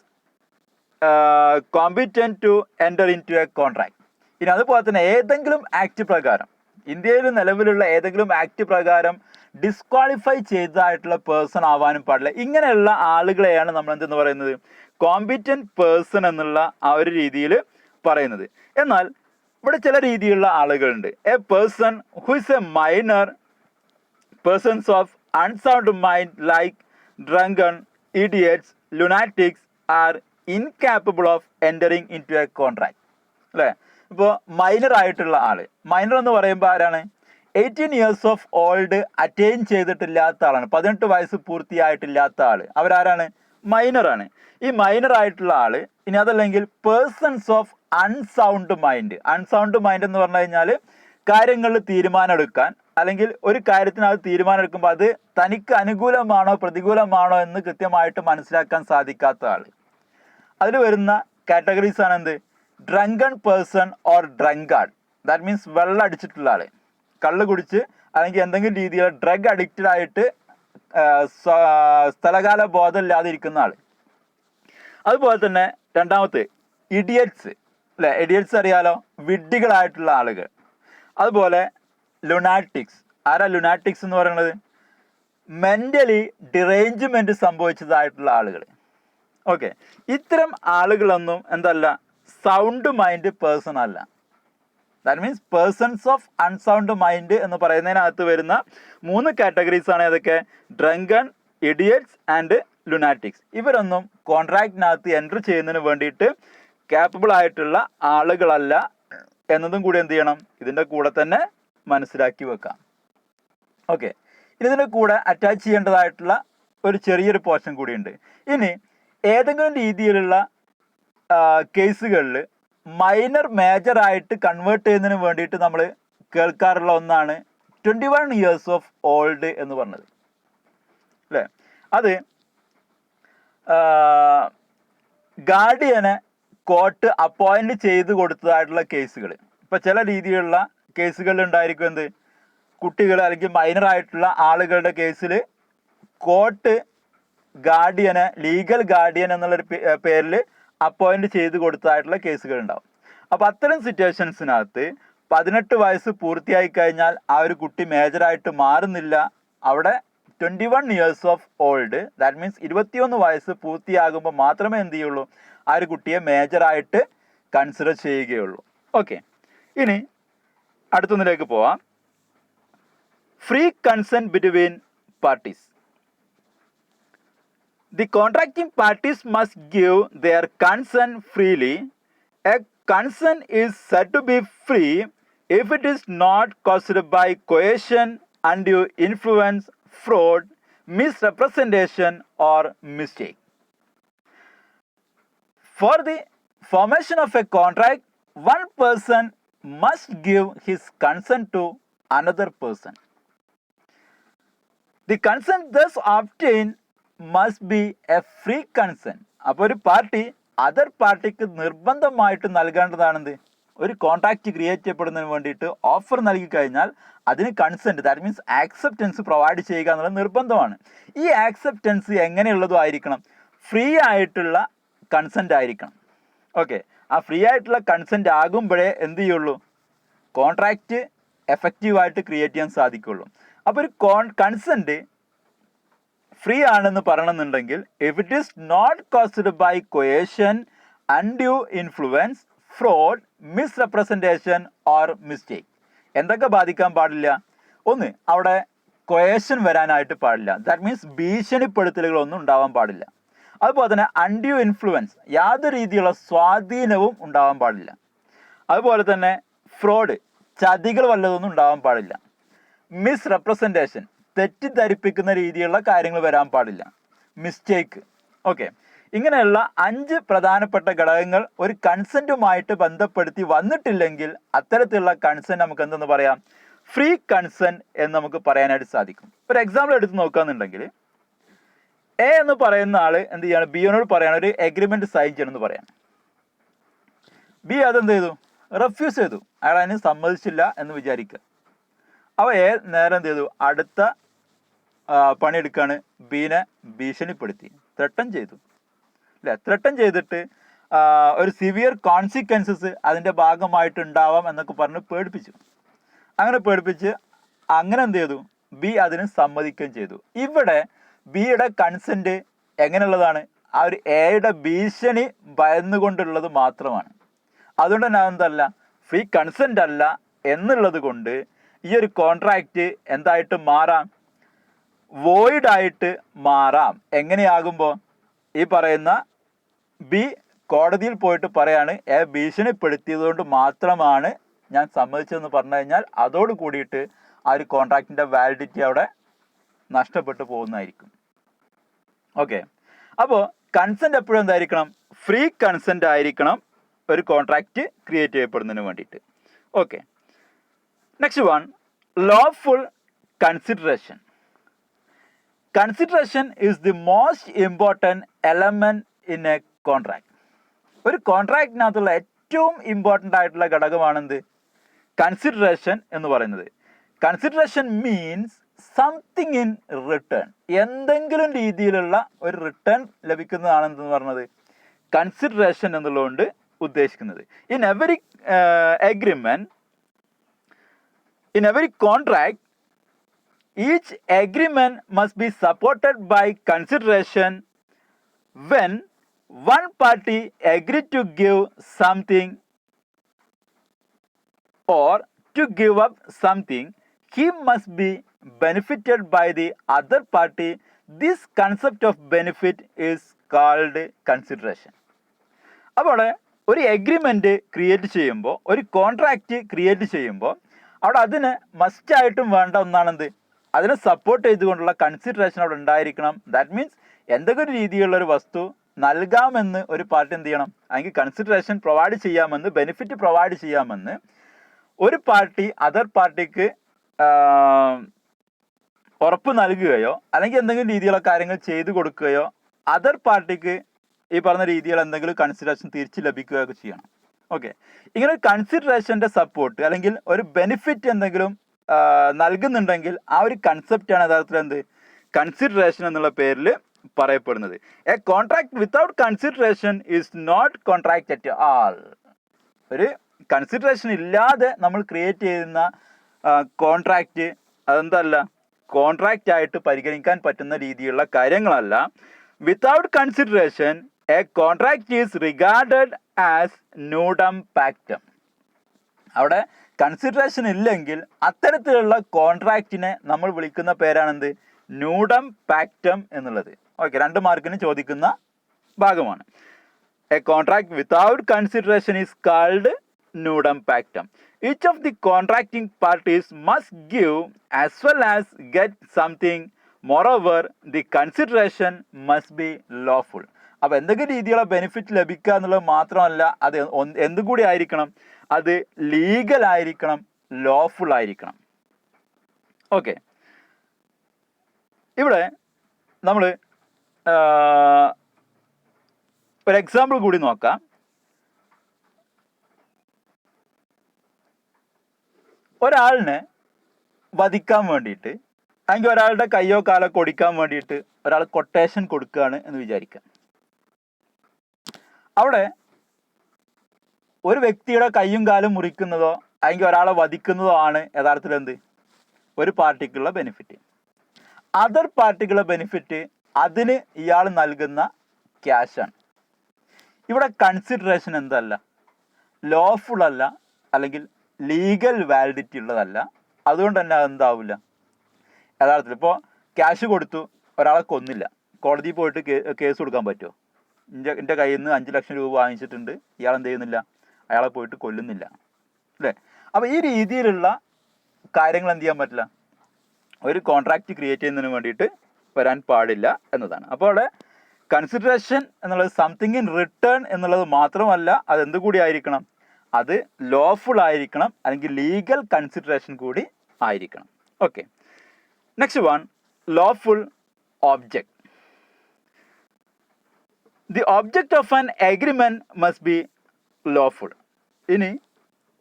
competent to enter into a contract. ഇനി അതുപോലെ തന്നെ ഏതെങ്കിലും ആക്ട് പ്രകാരം, ഇന്ത്യയിൽ നിലവിലുള്ള ഏതെങ്കിലും ആക്ട് പ്രകാരം ഡിസ്ക്വാളിഫൈ ചെയ്തതായിട്ടുള്ള പേഴ്സൺ ആവാനും പാടില്ല. ഇങ്ങനെയുള്ള ആളുകളെയാണ് നമ്മൾ എന്തെന്ന് പറയുന്നത്, കോമ്പിറ്റൻറ്റ് പേഴ്സൺ എന്നുള്ള ആ ഒരു രീതിയിൽ പറയുന്നത്. എന്നാൽ ഇവിടെ ചില രീതിയിലുള്ള ആളുകളുണ്ട്. A person who is A minor, persons of unsound mind like drunken, idiots, lunatics are incapable of entering into a contract. അല്ലേ? ഇപ്പോൾ മൈനർ ആയിട്ടുള്ള ആള്, മൈനർ എന്ന് പറയുമ്പോൾ ആരാണ്? 18 years ഓഫ് ഓൾഡ് അറ്റൈൻ ചെയ്തിട്ടില്ലാത്ത ആളാണ്. 18 വയസ്സ് പൂർത്തിയായിട്ടില്ലാത്ത ആള്. അവരാരാണ്? മൈനറാണ്. ഈ മൈനർ ആയിട്ടുള്ള ആള്. ഇനി അതല്ലെങ്കിൽ persons of unsound mind. Unsound mind എന്ന് പറഞ്ഞു കഴിഞ്ഞാൽ കാര്യങ്ങളിൽ തീരുമാനം എടുക്കാൻ, അല്ലെങ്കിൽ ഒരു കാര്യത്തിനകത്ത് തീരുമാനം എടുക്കുമ്പോൾ അത് തനിക്ക് അനുകൂലമാണോ പ്രതികൂലമാണോ എന്ന് കൃത്യമായിട്ട് മനസ്സിലാക്കാൻ സാധിക്കാത്ത ആൾ. അതിൽ വരുന്ന കാറ്റഗറീസ് ആണ് എന്ത്? Drunken person or drunkard. That means വെള്ളം അടിച്ചിട്ടുള്ള ആൾ, കള്ള് കുടിച്ച് അല്ലെങ്കിൽ എന്തെങ്കിലും രീതിയിൽ ഡ്രഗ് അഡിക്റ്റഡ് ആയിട്ട് സ്ഥലകാല ബോധമില്ലാതെ ഇരിക്കുന്ന ആൾ. അതുപോലെ തന്നെ രണ്ടാമത്തെ ഇഡിയറ്റ്സ്, അല്ലേ? ഇഡിയറ്റ്സ് അറിയാലോ, വിഡ്ഢികളായിട്ടുള്ള ആളുകൾ. അതുപോലെ ലുനാറ്റിക്സ്. ആരാ ലുനാറ്റിക്സ് എന്ന് പറയുന്നത്? മെൻ്റലി ഡിറേഞ്ച്മെൻറ്റ് സംഭവിച്ചതായിട്ടുള്ള ആളുകൾ. ഓക്കെ, ഇത്തരം ആളുകളൊന്നും എന്തല്ല, സൗണ്ട് മൈൻഡ് പേഴ്സൺ അല്ല. That means persons of unsound mind എന്ന് പറയുന്നതിനകത്ത് വരുന്ന 3 കാറ്റഗറീസ് ആണ് ഏതൊക്കെ? Drunken, idiots and lunatics. ഇവരൊന്നും കോൺട്രാക്റ്റിനകത്ത് എൻറ്റർ ചെയ്യുന്നതിന് വേണ്ടിയിട്ട് ക്യാപ്പബിൾ ആയിട്ടുള്ള ആളുകളല്ല എന്നതും കൂടി എന്ത് ചെയ്യണം? ഇതിൻ്റെ കൂടെ തന്നെ മനസ്സിലാക്കി വെക്കാം. ഓക്കെ, ഇതിൻ്റെ കൂടെ അറ്റാച്ച് ചെയ്യേണ്ടതായിട്ടുള്ള ഒരു ചെറിയൊരു പോർഷൻ കൂടിയുണ്ട്. ഇനി ഏതെങ്കിലും രീതിയിലുള്ള കേസുകളിൽ മൈനർ മേജറായിട്ട് കൺവേർട്ട് ചെയ്യുന്നതിന് വേണ്ടിയിട്ട് നമ്മൾ കേൾക്കാറുള്ള ഒന്നാണ് 21 years ഓഫ് ഓൾഡ് എന്ന് പറഞ്ഞത്, അല്ലേ? അത് ഗാർഡിയനെ കോർട്ട് അപ്പോയിൻറ്റ് ചെയ്ത് കൊടുത്തതായിട്ടുള്ള കേസുകൾ. ഇപ്പോൾ ചില രീതിയിലുള്ള കേസുകളിൽ ഉണ്ടായിരിക്കും എന്ത്, കുട്ടികൾ അല്ലെങ്കിൽ മൈനർ ആയിട്ടുള്ള ആളുകളുടെ കേസിൽ കോർട്ട് ഗാർഡിയനെ, ലീഗൽ ഗാർഡിയൻ എന്നുള്ളൊരു പേരിൽ അപ്പോയിൻറ്റ് ചെയ്ത് കൊടുത്തതായിട്ടുള്ള കേസുകൾ ഉണ്ടാവും. അപ്പോൾ അത്തരം സിറ്റുവേഷൻസിനകത്ത് 18 വയസ്സ് പൂർത്തിയായി കഴിഞ്ഞാൽ ആ ഒരു കുട്ടി മേജറായിട്ട് മാറുന്നില്ല. അവിടെ 21 years of old, that means 21 വയസ്സ് പൂർത്തിയാകുമ്പോൾ മാത്രമേ എന്ത് ചെയ്യുള്ളൂ, ആ ഒരു കുട്ടിയെ മേജറായിട്ട് കൺസിഡർ ചെയ്യുകയുള്ളൂ. ഓക്കെ, ഇനി അടുത്തൊന്നിലേക്ക് പോവാം. Free consent between parties. The contracting parties must give their consent freely. A consent is said to be free if it is not caused by coercion, undue influence, fraud, misrepresentation, or mistake. For the formation of a contract, one person must give his consent to another person. The consent thus obtained must be a free consent. അപ്പോൾ ഒരു party other പാർട്ടിക്ക് നിർബന്ധമായിട്ട് നൽകേണ്ടതാണെന്ത്, ഒരു contract create ചെയ്യപ്പെടുന്നതിന് വേണ്ടിയിട്ട് offer നൽകി കഴിഞ്ഞാൽ അതിന് consent, that means acceptance provide ചെയ്യുക എന്നുള്ളത് നിർബന്ധമാണ്. ഈ ആക്സെപ്റ്റൻസ് എങ്ങനെയുള്ളതും ആയിരിക്കണം? ഫ്രീ ആയിട്ടുള്ള കൺസെൻറ്റ് ആയിരിക്കണം. ഓക്കെ, ആ ഫ്രീ ആയിട്ടുള്ള കൺസെൻറ്റ് ആകുമ്പോഴേ എന്ത് ചെയ്യുള്ളൂ, കോൺട്രാക്റ്റ് എഫക്റ്റീവായിട്ട് ക്രിയേറ്റ് ചെയ്യാൻ സാധിക്കുള്ളൂ. അപ്പോൾ ഒരു കൺസെൻറ്റ് ഫ്രീ ആണെന്ന് പറയണമെന്നുണ്ടെങ്കിൽ if it is not caused by coercion, undue influence, fraud, misrepresentation or mistake. എന്തൊക്കെ ബാധിക്കാൻ പാടില്ല? ഒന്ന്, അവിടെ കൊയേഷൻ വരാനായിട്ട് പാടില്ല. ദാറ്റ് മീൻസ് ഭീഷണിപ്പെടുത്തലുകളൊന്നും ഉണ്ടാവാൻ പാടില്ല. അതുപോലെ തന്നെ അൺഡ്യൂ ഇൻഫ്ലുവൻസ്, യാതൊരു രീതിയിലുള്ള സ്വാധീനവും ഉണ്ടാവാൻ പാടില്ല. അതുപോലെ തന്നെ ഫ്രോഡ്, ചതികൾ വല്ലതൊന്നും ഉണ്ടാവാൻ പാടില്ല. മിസ്റെപ്രസെൻറ്റേഷൻ, തെറ്റിദ്ധരിപ്പിക്കുന്ന രീതിയിലുള്ള കാര്യങ്ങൾ വരാൻ പാടില്ല. മിസ്റ്റേക്ക്. ഓക്കെ, ഇങ്ങനെയുള്ള 5 പ്രധാനപ്പെട്ട ഘടകങ്ങൾ ഒരു കൺസെൻറ്റുമായിട്ട് ബന്ധപ്പെടുത്തി വന്നിട്ടില്ലെങ്കിൽ അത്തരത്തിലുള്ള കൺസെൻറ്റ് നമുക്ക് എന്തെന്ന് പറയാം? ഫ്രീ കൺസെൻറ്റ് എന്ന് നമുക്ക് പറയാനായിട്ട് സാധിക്കും. ഒരു എക്സാമ്പിൾ എടുത്ത് നോക്കുകയാണെന്നുണ്ടെങ്കിൽ എ എന്ന് പറയുന്ന ആൾ എന്ത് ചെയ്യാണ്? ബിയോനോട് പറയാണ് ഒരു എഗ്രിമെൻറ്റ് സൈൻ ചെയ്യണമെന്ന് പറയാം. ബി അതെന്ത് ചെയ്തു? റെഫ്യൂസ് ചെയ്തു. അയാൾ അതിന് സമ്മതിച്ചില്ല എന്ന് വിചാരിക്കുക. അപ്പോൾ എ നേരെ എന്ത് ചെയ്തു? അടുത്ത പണിയെടുക്കുകയാണ്. ബീനെ ഭീഷണിപ്പെടുത്തി, ത്രട്ടൻ ചെയ്തു, അല്ലേ? ത്രട്ടൻ ചെയ്തിട്ട് ഒരു സിവിയർ കോൺസിക്വൻസസ് അതിൻ്റെ ഭാഗമായിട്ടുണ്ടാവാം എന്നൊക്കെ പറഞ്ഞ് പേടിപ്പിച്ചു. അങ്ങനെ പേടിപ്പിച്ച് അങ്ങനെ എന്ത് ചെയ്തു, ബി അതിന് സമ്മതിക്കുകയും ചെയ്തു. ഇവിടെ ബിയുടെ കൺസെൻറ്റ് എങ്ങനെയുള്ളതാണ്? ആ ഒരു എയുടെ ഭീഷണി ഭയന്നുകൊണ്ടുള്ളത് മാത്രമാണ്. അതുകൊണ്ട് തന്നെ അതെന്തല്ല, ഫ്രീ കൺസെൻ്റ് അല്ല എന്നുള്ളത് കൊണ്ട് ഈ ഒരു കോൺട്രാക്റ്റ് എന്തായിട്ട് മാറാം? വോയിഡ് ആയിട്ട് മാറാം. എങ്ങനെയാകുമ്പോൾ ഈ പറയുന്ന ബി കോടതിയിൽ പോയിട്ട് പറയാണ് എ ഭീഷണിപ്പെടുത്തിയത് കൊണ്ട് മാത്രമാണ് ഞാൻ സമ്മതിച്ചതെന്ന് പറഞ്ഞു കഴിഞ്ഞാൽ അതോട് കൂടിയിട്ട് ആ ഒരു കോൺട്രാക്റ്റിൻ്റെ വാലിഡിറ്റി അവിടെ നഷ്ടപ്പെട്ടു പോകുന്നതായിരിക്കും. ഓക്കെ, അപ്പോൾ കൺസെൻറ്റ് എപ്പോഴും എന്തായിരിക്കണം? ഫ്രീ കൺസെൻറ്റ് ആയിരിക്കണം ഒരു കോൺട്രാക്റ്റ് ക്രിയേറ്റ് ചെയ്യപ്പെടുന്നതിന് വേണ്ടിയിട്ട്. Okay, next one, lawful consideration. Consideration is the most important element in A contract. ഒരു കോൺട്രാക്റ്റിനകത്തുള്ള ഏറ്റവും ഇമ്പോർട്ടൻ്റ് ആയിട്ടുള്ള ഘടകമാണെന്ത്? കൺസിഡറേഷൻ എന്ന് പറയുന്നത്. Consideration means something in return. എന്തെങ്കിലും രീതിയിലുള്ള ഒരു റിട്ടേൺ ലഭിക്കുന്നതാണ് എന്തെന്ന് പറഞ്ഞത് കൺസിഡറേഷൻ എന്നുള്ളതുകൊണ്ട് ഉദ്ദേശിക്കുന്നത്. In every agreement, in every contract, each agreement must be supported by consideration when one party agreed to give something or to give up something, he must be benefited by the other party. This concept of benefit is called consideration. അപ്പോൾ ഒരു agreement create ചെയ്യുമ്പോൾ, ഒരു contract create ചെയ്യുമ്പോൾ അവിടെ അതിന് മസ്റ്റായിട്ടും വേണ്ട ഒന്നാണെന്ത്? അതിനെ സപ്പോർട്ട് ചെയ്തുകൊണ്ടുള്ള കൺസിഡറേഷൻ അവിടെ ഉണ്ടായിരിക്കണം. ദാറ്റ് മീൻസ് എന്തെങ്കിലും രീതിയിലുള്ളൊരു വസ്തു നൽകാമെന്ന് ഒരു പാർട്ടി എന്ത് ചെയ്യണം? അല്ലെങ്കിൽ കൺസിഡറേഷൻ പ്രൊവൈഡ് ചെയ്യാമെന്ന്, ബെനിഫിറ്റ് പ്രൊവൈഡ് ചെയ്യാമെന്ന് ഒരു പാർട്ടി അതർ പാർട്ടിക്ക് ഉറപ്പ് നൽകുകയോ അല്ലെങ്കിൽ എന്തെങ്കിലും രീതിയിലുള്ള കാര്യങ്ങൾ ചെയ്തു കൊടുക്കുകയോ അതർ പാർട്ടിക്ക് ഈ പറഞ്ഞ രീതിയിൽ എന്തെങ്കിലും കൺസിഡറേഷൻ തിരിച്ച് ലഭിക്കുകയൊക്കെ ചെയ്യണം. ഓക്കെ, ഇങ്ങനെ ഒരു കൺസിഡറേഷൻ്റെ സപ്പോർട്ട് അല്ലെങ്കിൽ ഒരു ബെനിഫിറ്റ് എന്തെങ്കിലും നൽകുന്നുണ്ടെങ്കിൽ ആ ഒരു കൺസെപ്റ്റാണ് യഥാർത്ഥത്തിൽ എന്ത്? കൺസിഡറേഷൻ എന്നുള്ള പേരിൽ പറയപ്പെടുന്നത്. A contract without consideration is not contract at all. ഒരു കൺസിഡറേഷൻ ഇല്ലാതെ നമ്മൾ ക്രിയേറ്റ് ചെയ്യുന്ന കോൺട്രാക്റ്റ് അതെന്തല്ല? കോൺട്രാക്റ്റ് ആയിട്ട് പരിഗണിക്കാൻ പറ്റുന്ന രീതിയിലുള്ള കാര്യങ്ങളല്ല. Without consideration a contract is regarded as nudum pactum. അവിടെ കൺസിഡറേഷൻ ഇല്ലെങ്കിൽ അത്തരത്തിലുള്ള കോൺട്രാക്റ്റിനെ നമ്മൾ വിളിക്കുന്ന പേരാണെന്ത്? ന്യൂഡം പാക്റ്റം എന്നുള്ളത്. ഓക്കെ, 2 മാർക്കിന് ചോദിക്കുന്ന ഭാഗമാണ്. A contract without consideration is called nudum pactum. Each of the contracting parties must give as well as get something. Moreover the consideration must be lawful. അപ്പോൾ എന്തെങ്കിലും രീതിയിലുള്ള ബെനിഫിറ്റ് ലഭിക്കുക എന്നുള്ളത് മാത്രമല്ല, അത് എന്തും കൂടി ആയിരിക്കണം, അത് ലീഗൽ ആയിരിക്കണം, ലോഫുൾ ആയിരിക്കണം. ഓക്കെ, ഇവിടെ നമ്മൾ ഒരു എക്സാമ്പിൾ കൂടി നോക്കാം. ഒരാളിനെ വധിക്കാൻ വേണ്ടിയിട്ട് അല്ലെങ്കിൽ ഒരാളുടെ കയ്യോ കാലോ കൊടുക്കാൻ വേണ്ടിയിട്ട് ഒരാൾ കൊട്ടേഷൻ കൊടുക്കുകയാണ് എന്ന് വിചാരിക്കാം. അവിടെ ഒരു വ്യക്തിയുടെ കയ്യും കാലും മുറിക്കുന്നതോ അല്ലെങ്കിൽ ഒരാളെ വധിക്കുന്നതോ ആണ് യഥാർത്ഥത്തിൽ എന്ത്? ഒരു പാർട്ടിക്കുള്ള ബെനിഫിറ്റ്. അതർ പാർട്ടിക്കുള്ള ബെനിഫിറ്റ് അതിന് ഇയാൾ നൽകുന്ന ക്യാഷാണ്. ഇവിടെ കൺസിഡറേഷൻ എന്തല്ല? ലോഫുൾ അല്ല, അല്ലെങ്കിൽ ലീഗൽ വാലിഡിറ്റി ഉള്ളതല്ല. അതുകൊണ്ട് തന്നെ അതെന്താവില്ല യഥാർത്ഥത്തിൽ. ഇപ്പോൾ ക്യാഷ് കൊടുത്തു, ഒരാളെ കൊന്നില്ല, കോടതിയിൽ പോയിട്ട് കേസ് കൊടുക്കാൻ പറ്റുമോ? എൻ്റെ കയ്യിൽ നിന്ന് 5 ലക്ഷം രൂപ വാങ്ങിച്ചിട്ടുണ്ട്, ഇയാൾ എന്ത് ചെയ്യുന്നില്ല? അയാളെ പോയിട്ട് കൊല്ലുന്നില്ല, അല്ലേ? അപ്പോൾ ഈ രീതിയിലുള്ള കാര്യങ്ങൾ എന്ത് ചെയ്യാൻ പറ്റില്ല, ഒരു കോൺട്രാക്റ്റ് ക്രിയേറ്റ് ചെയ്യുന്നതിന് വേണ്ടിയിട്ട് വരാൻ പാടില്ല എന്നതാണ്. അപ്പോൾ അവിടെ കൺസിഡറേഷൻ എന്നുള്ളത് സംതിങ് ഇൻ റിട്ടേൺ എന്നുള്ളത് മാത്രമല്ല, അത് എന്തുകൂടി ആയിരിക്കണം? അത് ലോഫുൾ ആയിരിക്കണം, അല്ലെങ്കിൽ ലീഗൽ കൺസിഡറേഷൻ കൂടി ആയിരിക്കണം. Okay, next one, lawful object. The object of an agreement must be lawful. ഇനി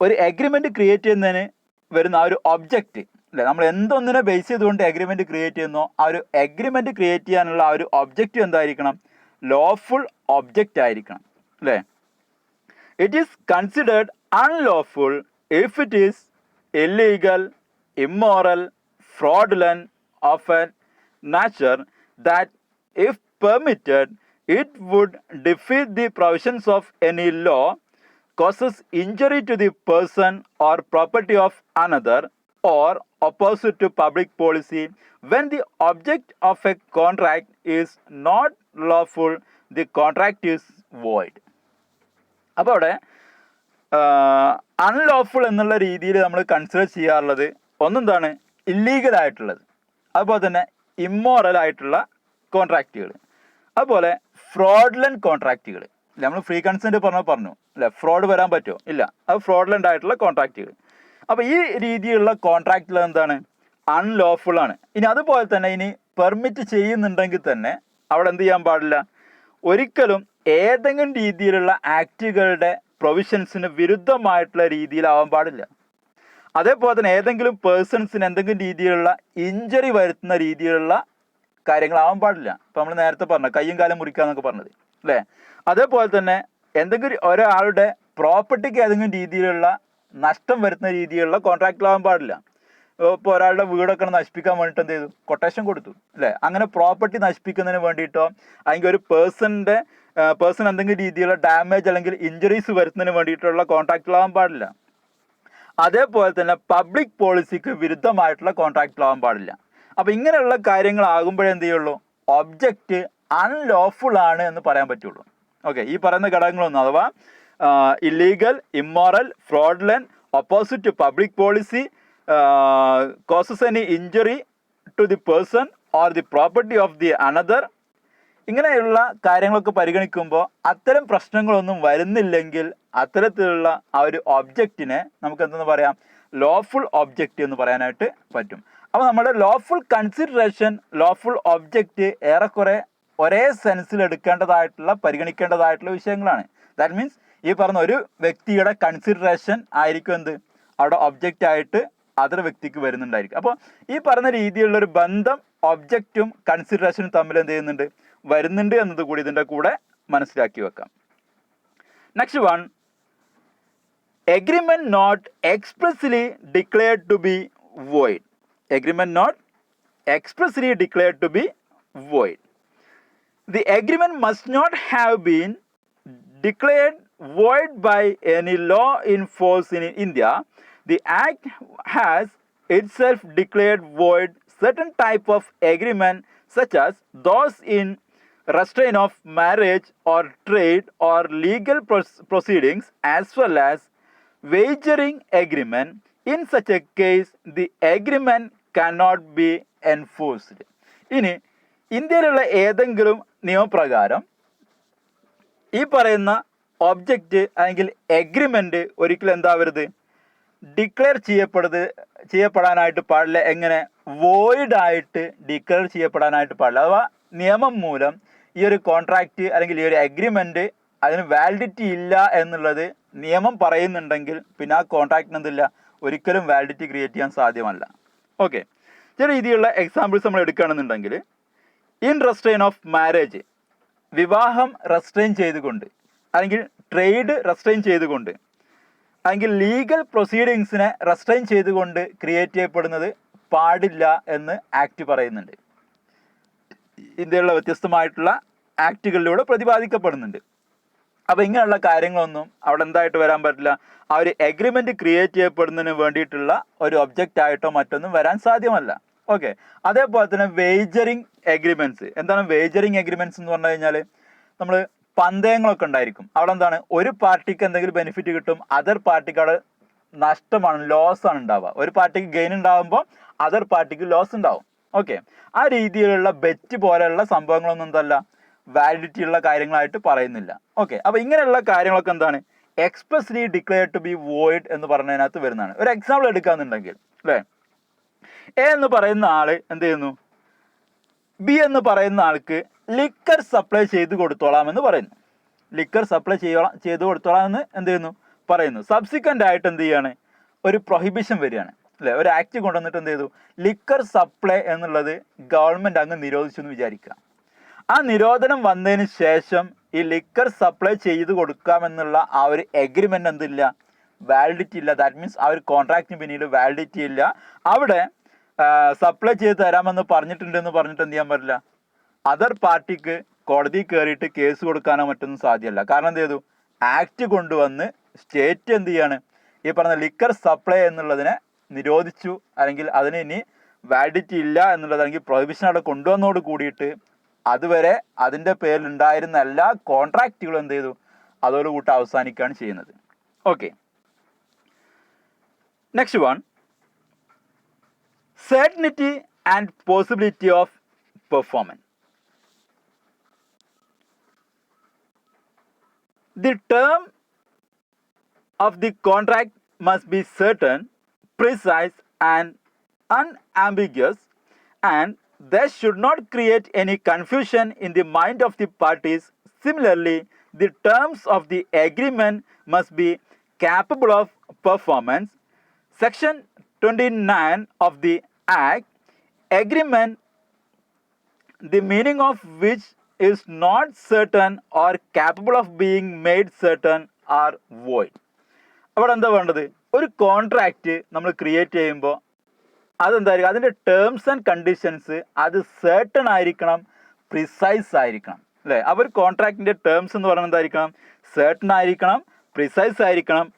ഒരു എഗ്രിമെൻറ്റ് ക്രിയേറ്റ് ചെയ്യുന്നതിന് വരുന്ന ആ ഒരു ഒബ്ജക്റ്റ്, അല്ലേ, നമ്മൾ എന്തൊന്നിനെ ബേസ് ചെയ്തുകൊണ്ട് എഗ്രിമെൻറ്റ് ക്രിയേറ്റ് ചെയ്യുന്നോ ആ ഒരു എഗ്രിമെൻറ്റ് ക്രിയേറ്റ് ചെയ്യാനുള്ള ആ ഒരു ഒബ്ജക്റ്റ് എന്തായിരിക്കണം? ലോഫുൾ ഒബ്ജക്റ്റ് ആയിരിക്കണം, അല്ലേ? It is considered unlawful if it is illegal, immoral, fraudulent of a nature that, if permitted, it would defeat the provisions of any law, causes injury to the person or property of another, or opposite to public policy. When the object of a contract is not lawful, the contract is void. അപ്പോൾ അവിടെ unlawful എന്നുള്ള രീതിയിൽ നമ്മൾ consider ചെയ്യാറുള്ളത് ഒന്നെന്താണ്, illegal ആയിട്ടുള്ളത്, അതുപോലെ തന്നെ immoral ആയിട്ടുള്ള കോൺട്രാക്റ്റുകൾ, അതുപോലെ ഫ്രോഡുലന്റ് കോൺട്രാക്റ്റുകൾ. നമ്മൾ ഫ്രീ കൺസെന്റ് പറഞ്ഞു അല്ലെ, ഫ്രോഡ് വരാൻ പറ്റുമോ? ഇല്ല, അത് ഫ്രോഡുലന്റ് ആയിട്ടുള്ള കോൺട്രാക്റ്റുകൾ. അപ്പോൾ ഈ രീതിയിലുള്ള കോൺട്രാക്റ്റുകൾ എന്താണ്, അൺലോഫുൾ ആണ്. ഇനി അതുപോലെ തന്നെ ഇനി പെർമിറ്റ് ചെയ്യുന്നുണ്ടെങ്കിൽ തന്നെ അവിടെ എന്ത് ചെയ്യാൻ പാടില്ല, ഒരിക്കലും ഏതെങ്കിലും രീതിയിലുള്ള ആക്റ്റുകളുടെ പ്രൊവിഷൻസിന് വിരുദ്ധമായിട്ടുള്ള രീതിയിലാവാൻ പാടില്ല. അതേപോലെ തന്നെ ഏതെങ്കിലും പേഴ്സൺസിന് എന്തെങ്കിലും രീതിയിലുള്ള ഇഞ്ചറി വരുത്തുന്ന രീതിയിലുള്ള കാര്യങ്ങളാവാൻ പാടില്ല. ഇപ്പം നമ്മൾ നേരത്തെ പറഞ്ഞ കയ്യും കാലം മുറിക്കുക എന്നൊക്കെ പറഞ്ഞത് അല്ലേ. അതേപോലെ തന്നെ എന്തെങ്കിലും ഒരാളുടെ പ്രോപ്പർട്ടിക്ക് ഏതെങ്കിലും രീതിയിലുള്ള നഷ്ടം വരുത്തുന്ന രീതിയിലുള്ള കോൺട്രാക്റ്റിലാവാൻ പാടില്ല. ഇപ്പോൾ ഒരാളുടെ വീടൊക്കെ നശിപ്പിക്കാൻ വേണ്ടിയിട്ട് എന്ത് ചെയ്തു, കൊട്ടേഷൻ കൊടുത്തു അല്ലേ. അങ്ങനെ പ്രോപ്പർട്ടി നശിപ്പിക്കുന്നതിന് വേണ്ടിയിട്ടോ അല്ലെങ്കിൽ ഒരു പേഴ്സൺ എന്തെങ്കിലും രീതിയിലുള്ള ഡാമേജ് അല്ലെങ്കിൽ ഇഞ്ചറീസ് വരുത്തുന്നതിന് വേണ്ടിയിട്ടുള്ള കോൺട്രാക്റ്റിലാവാൻ പാടില്ല. അതേപോലെ തന്നെ പബ്ലിക് പോളിസിക്ക് വിരുദ്ധമായിട്ടുള്ള കോൺട്രാക്റ്റിലാവാൻ പാടില്ല. അപ്പോൾ ഇങ്ങനെയുള്ള കാര്യങ്ങളാകുമ്പോഴേ എന്ത് ചെയ്യുള്ളൂ, ഒബ്ജക്റ്റ് അൺലോഫുൾ ആണ് എന്ന് പറയാൻ പറ്റുള്ളൂ. ഓക്കെ, ഈ പറയുന്ന ഘടകങ്ങളൊന്നും, അഥവാ illegal, immoral, fraudulent, opposite to public policy, causes any injury to the person or the property of the another, ഇങ്ങനെയുള്ള കാര്യങ്ങളൊക്കെ പരിഗണിക്കുമ്പോൾ അത്തരം പ്രശ്നങ്ങളൊന്നും വരുന്നില്ലെങ്കിൽ അത്തരത്തിലുള്ള ആ ഒരു ഒബ്ജക്റ്റിനെ നമുക്ക് എന്തെന്ന് പറയാം, ലോഫുൾ ഒബ്ജക്റ്റ് എന്ന് പറയാനായിട്ട് പറ്റും. അപ്പോൾ നമ്മുടെ ലോഫുൾ കൺസിഡറേഷൻ, ലോഫുൾ ഒബ്ജക്റ്റ് ഏറെക്കുറെ ഒരേ സെൻസിൽ പരിഗണിക്കേണ്ടതായിട്ടുള്ള വിഷയങ്ങളാണ്. ദാറ്റ് മീൻസ് ഈ പറഞ്ഞ ഒരു വ്യക്തിയുടെ കൺസിഡറേഷൻ ആയിരിക്കും എന്ത് അവിടെ ഒബ്ജക്റ്റ് ആയിട്ട് അതർ വ്യക്തിക്ക് വരുന്നുണ്ടായിരിക്കും. അപ്പോൾ ഈ പറഞ്ഞ രീതിയിലുള്ളൊരു ബന്ധം ഒബ്ജക്റ്റും കൺസിഡറേഷനും തമ്മിൽ എന്ത് ചെയ്യുന്നുണ്ട്, വരുന്നുണ്ട് എന്നത് കൂടി ഇതിൻ്റെ കൂടെ മനസ്സിലാക്കി വെക്കാം. Next one, agreement not expressly declared to be void. Agreement not expressly declared to be void. The agreement must not have been declared void by any law in force in India. The Act has itself declared void certain type of agreement such as those in restraint of marriage or trade or legal proceedings, as well as wagering agreement. In such a case, the agreement cannot be enforced. ഇനി ഇന്ത്യയിലുള്ള ഏതെങ്കിലും നിയമപ്രകാരം ഈ പറയുന്ന object അല്ലെങ്കിൽ agreement ഒരിക്കലും എന്താവരുത്, declare ചെയ്യപ്പെടാനായിട്ട് പാടില്ല. എങ്ങനെ? വോയിഡ് ആയിട്ട് ഡിക്ലെയർ ചെയ്യപ്പെടാനായിട്ട് പാടില്ല. അഥവാ നിയമം മൂലം ഈ ഒരു കോൺട്രാക്റ്റ് അല്ലെങ്കിൽ ഈ ഒരു എഗ്രിമെൻ്റ് അതിന് വാലിഡിറ്റി ഇല്ല എന്നുള്ളത് നിയമം പറയുന്നുണ്ടെങ്കിൽ പിന്നെ ആ കോൺട്രാക്റ്റിന് എന്തില്ല, ഒരിക്കലും വാലിഡിറ്റി ക്രിയേറ്റ് ചെയ്യാൻ സാധ്യമല്ല. ഓക്കെ, ചില രീതിയിലുള്ള എക്സാമ്പിൾസ് നമ്മൾ എടുക്കുകയാണെന്നുണ്ടെങ്കിൽ, ഇൻ റെസ്ട്രെയിൻ ഓഫ് മാരേജ്, വിവാഹം റെസ്ട്രെയിൻ ചെയ്തുകൊണ്ട്, അല്ലെങ്കിൽ ട്രേഡ് റെസ്ട്രെയിൻ ചെയ്തുകൊണ്ട്, അല്ലെങ്കിൽ ലീഗൽ പ്രൊസീഡിങ്സിനെ റെസ്ട്രെയിൻ ചെയ്തുകൊണ്ട് ക്രിയേറ്റ് ചെയ്യപ്പെടുന്നത് പാടില്ല എന്ന് ആക്ട് പറയുന്നുണ്ട്. ഇന്ത്യയിലുള്ള വ്യത്യസ്തമായിട്ടുള്ള ആക്റ്റുകളിലൂടെ പ്രതിപാദിക്കപ്പെടുന്നുണ്ട്. അപ്പോൾ ഇങ്ങനെയുള്ള കാര്യങ്ങളൊന്നും അവിടെ എന്തായിട്ട് വരാൻ പറ്റില്ല, ആ ഒരു എഗ്രിമെൻ്റ് ക്രിയേറ്റ് ചെയ്യപ്പെടുന്നതിന് വേണ്ടിയിട്ടുള്ള ഒരു ഒബ്ജക്റ്റ് ആയിട്ടോ മറ്റൊന്നും വരാൻ സാധ്യമല്ല. ഓക്കെ, അതേപോലെ തന്നെ വേജറിങ് എഗ്രിമെൻറ്റ്സ്. എന്താണ് വേജറിങ് എഗ്രിമെൻറ്റ്സ് എന്ന് പറഞ്ഞു കഴിഞ്ഞാൽ, നമ്മൾ പന്തയങ്ങളൊക്കെ ഉണ്ടായിരിക്കും. അവിടെ എന്താണ്, ഒരു പാർട്ടിക്ക് എന്തെങ്കിലും ബെനിഫിറ്റ് കിട്ടും, അതർ പാർട്ടിക്ക് അവിടെ നഷ്ടമാണ്, ലോസ് ആണ് ഉണ്ടാവുക. ഒരു പാർട്ടിക്ക് ഗെയിൻ ഉണ്ടാകുമ്പോൾ അതർ പാർട്ടിക്ക് ലോസ് ഉണ്ടാവും. ഓക്കെ, ആ രീതിയിലുള്ള ബെറ്റ് പോലെയുള്ള സംഭവങ്ങളൊന്നും എന്തല്ല, വാലിഡിറ്റി ഉള്ള കാര്യങ്ങളായിട്ട് പറയുന്നില്ല. ഓക്കെ, അപ്പോൾ ഇങ്ങനെയുള്ള കാര്യങ്ങളൊക്കെ എന്താണ്, expressly declare to be void എന്ന് പറഞ്ഞതിനകത്ത് വരുന്നതാണ്. ഒരു എക്സാമ്പിൾ എടുക്കാന്നുണ്ടെങ്കിൽ അല്ലേ, എ എന്ന് പറയുന്ന ആള് എന്ത് ചെയ്യുന്നു, ബി എന്ന് പറയുന്ന ആൾക്ക് ലിക്കർ സപ്ലൈ ചെയ്ത് കൊടുത്തോളാം എന്ന് പറയുന്നു. ലിക്കർ സപ്ലൈ ചെയ്ത് കൊടുത്തോളാം എന്ന് എന്ത് ചെയ്യുന്നു പറയുന്നു. സബ്സിക്വൻ്റ് ആയിട്ട് എന്ത് ചെയ്യാണ്, ഒരു പ്രൊഹിബിഷൻ വരികയാണ് അല്ലേ, ഒരു ആക്ട് കൊണ്ടുവന്നിട്ട് എന്ത് ചെയ്തു, ലിക്കർ സപ്ലൈ എന്നുള്ളത് ഗവൺമെൻറ് അങ്ങ് നിരോധിച്ചു എന്ന് വിചാരിക്കുക. ആ നിരോധനം വന്നതിന് ശേഷം ഈ ലിക്കർ സപ്ലൈ ചെയ്ത് കൊടുക്കാമെന്നുള്ള ആ ഒരു എഗ്രിമെൻ്റ് എന്തില്ല, വാലിഡിറ്റി ഇല്ല. ദാറ്റ് മീൻസ് ആ ഒരു കോൺട്രാക്റ്റിന് പിന്നീട് വാലിഡിറ്റി ഇല്ല. അവിടെ സപ്ലൈ ചെയ്ത് തരാമെന്ന് പറഞ്ഞിട്ടുണ്ടെന്ന് പറഞ്ഞിട്ട് എന്ത് ചെയ്യാൻ പറ്റില്ല, അതർ പാർട്ടിക്ക് കോടതി കയറിയിട്ട് കേസ് കൊടുക്കാനോ മറ്റൊന്നും സാധ്യമല്ല. കാരണം എന്ത് ചെയ്തു, ആക്ട് കൊണ്ടുവന്ന് സ്റ്റേറ്റ് എന്ത് ചെയ്യാണ്, ഈ പറഞ്ഞ ലിക്കർ സപ്ലൈ എന്നുള്ളതിനെ നിരോധിച്ചു, അല്ലെങ്കിൽ അതിന് ഇനി വാലിഡിറ്റി ഇല്ല എന്നുള്ളത്, അല്ലെങ്കിൽ പ്രൊഹിബിഷൻ അവിടെ കൊണ്ടുവന്നോട് കൂടിയിട്ട് അതുവരെ അതിൻ്റെ പേരിൽ ഉണ്ടായിരുന്ന എല്ലാ കോൺട്രാക്റ്റുകളും എന്ത് ചെയ്തു, അതോടുകൂട്ടി അവസാനിക്കുകയാണ് ചെയ്യുന്നത്. Okay, next one, certainty and possibility of performance. The term of the contract must be certain, precise and unambiguous, and they should not create any confusion in the mind of the parties. Similarly, the terms of the agreement must be capable of performance. Section 29 of the Act, agreement, the meaning of which is not certain or capable of being made certain, are void. അവിടെ എന്താ വേണ്ടത്, ഒരു contract നമ്മൾ create ചെയ്യുമ്പോൾ അതെന്തായിരിക്കും, അതിൻ്റെ terms and conditions അത് certain ആയിരിക്കണം, precise ആയിരിക്കണം, അല്ലേ? അപ്പോൾ ഒരു കോൺട്രാക്റ്റിൻ്റെ ടേംസ് എന്ന് പറയുന്നത് എന്തായിരിക്കണം, certain ആയിരിക്കണം, പ്രിസൈസ് ആയിരിക്കണം,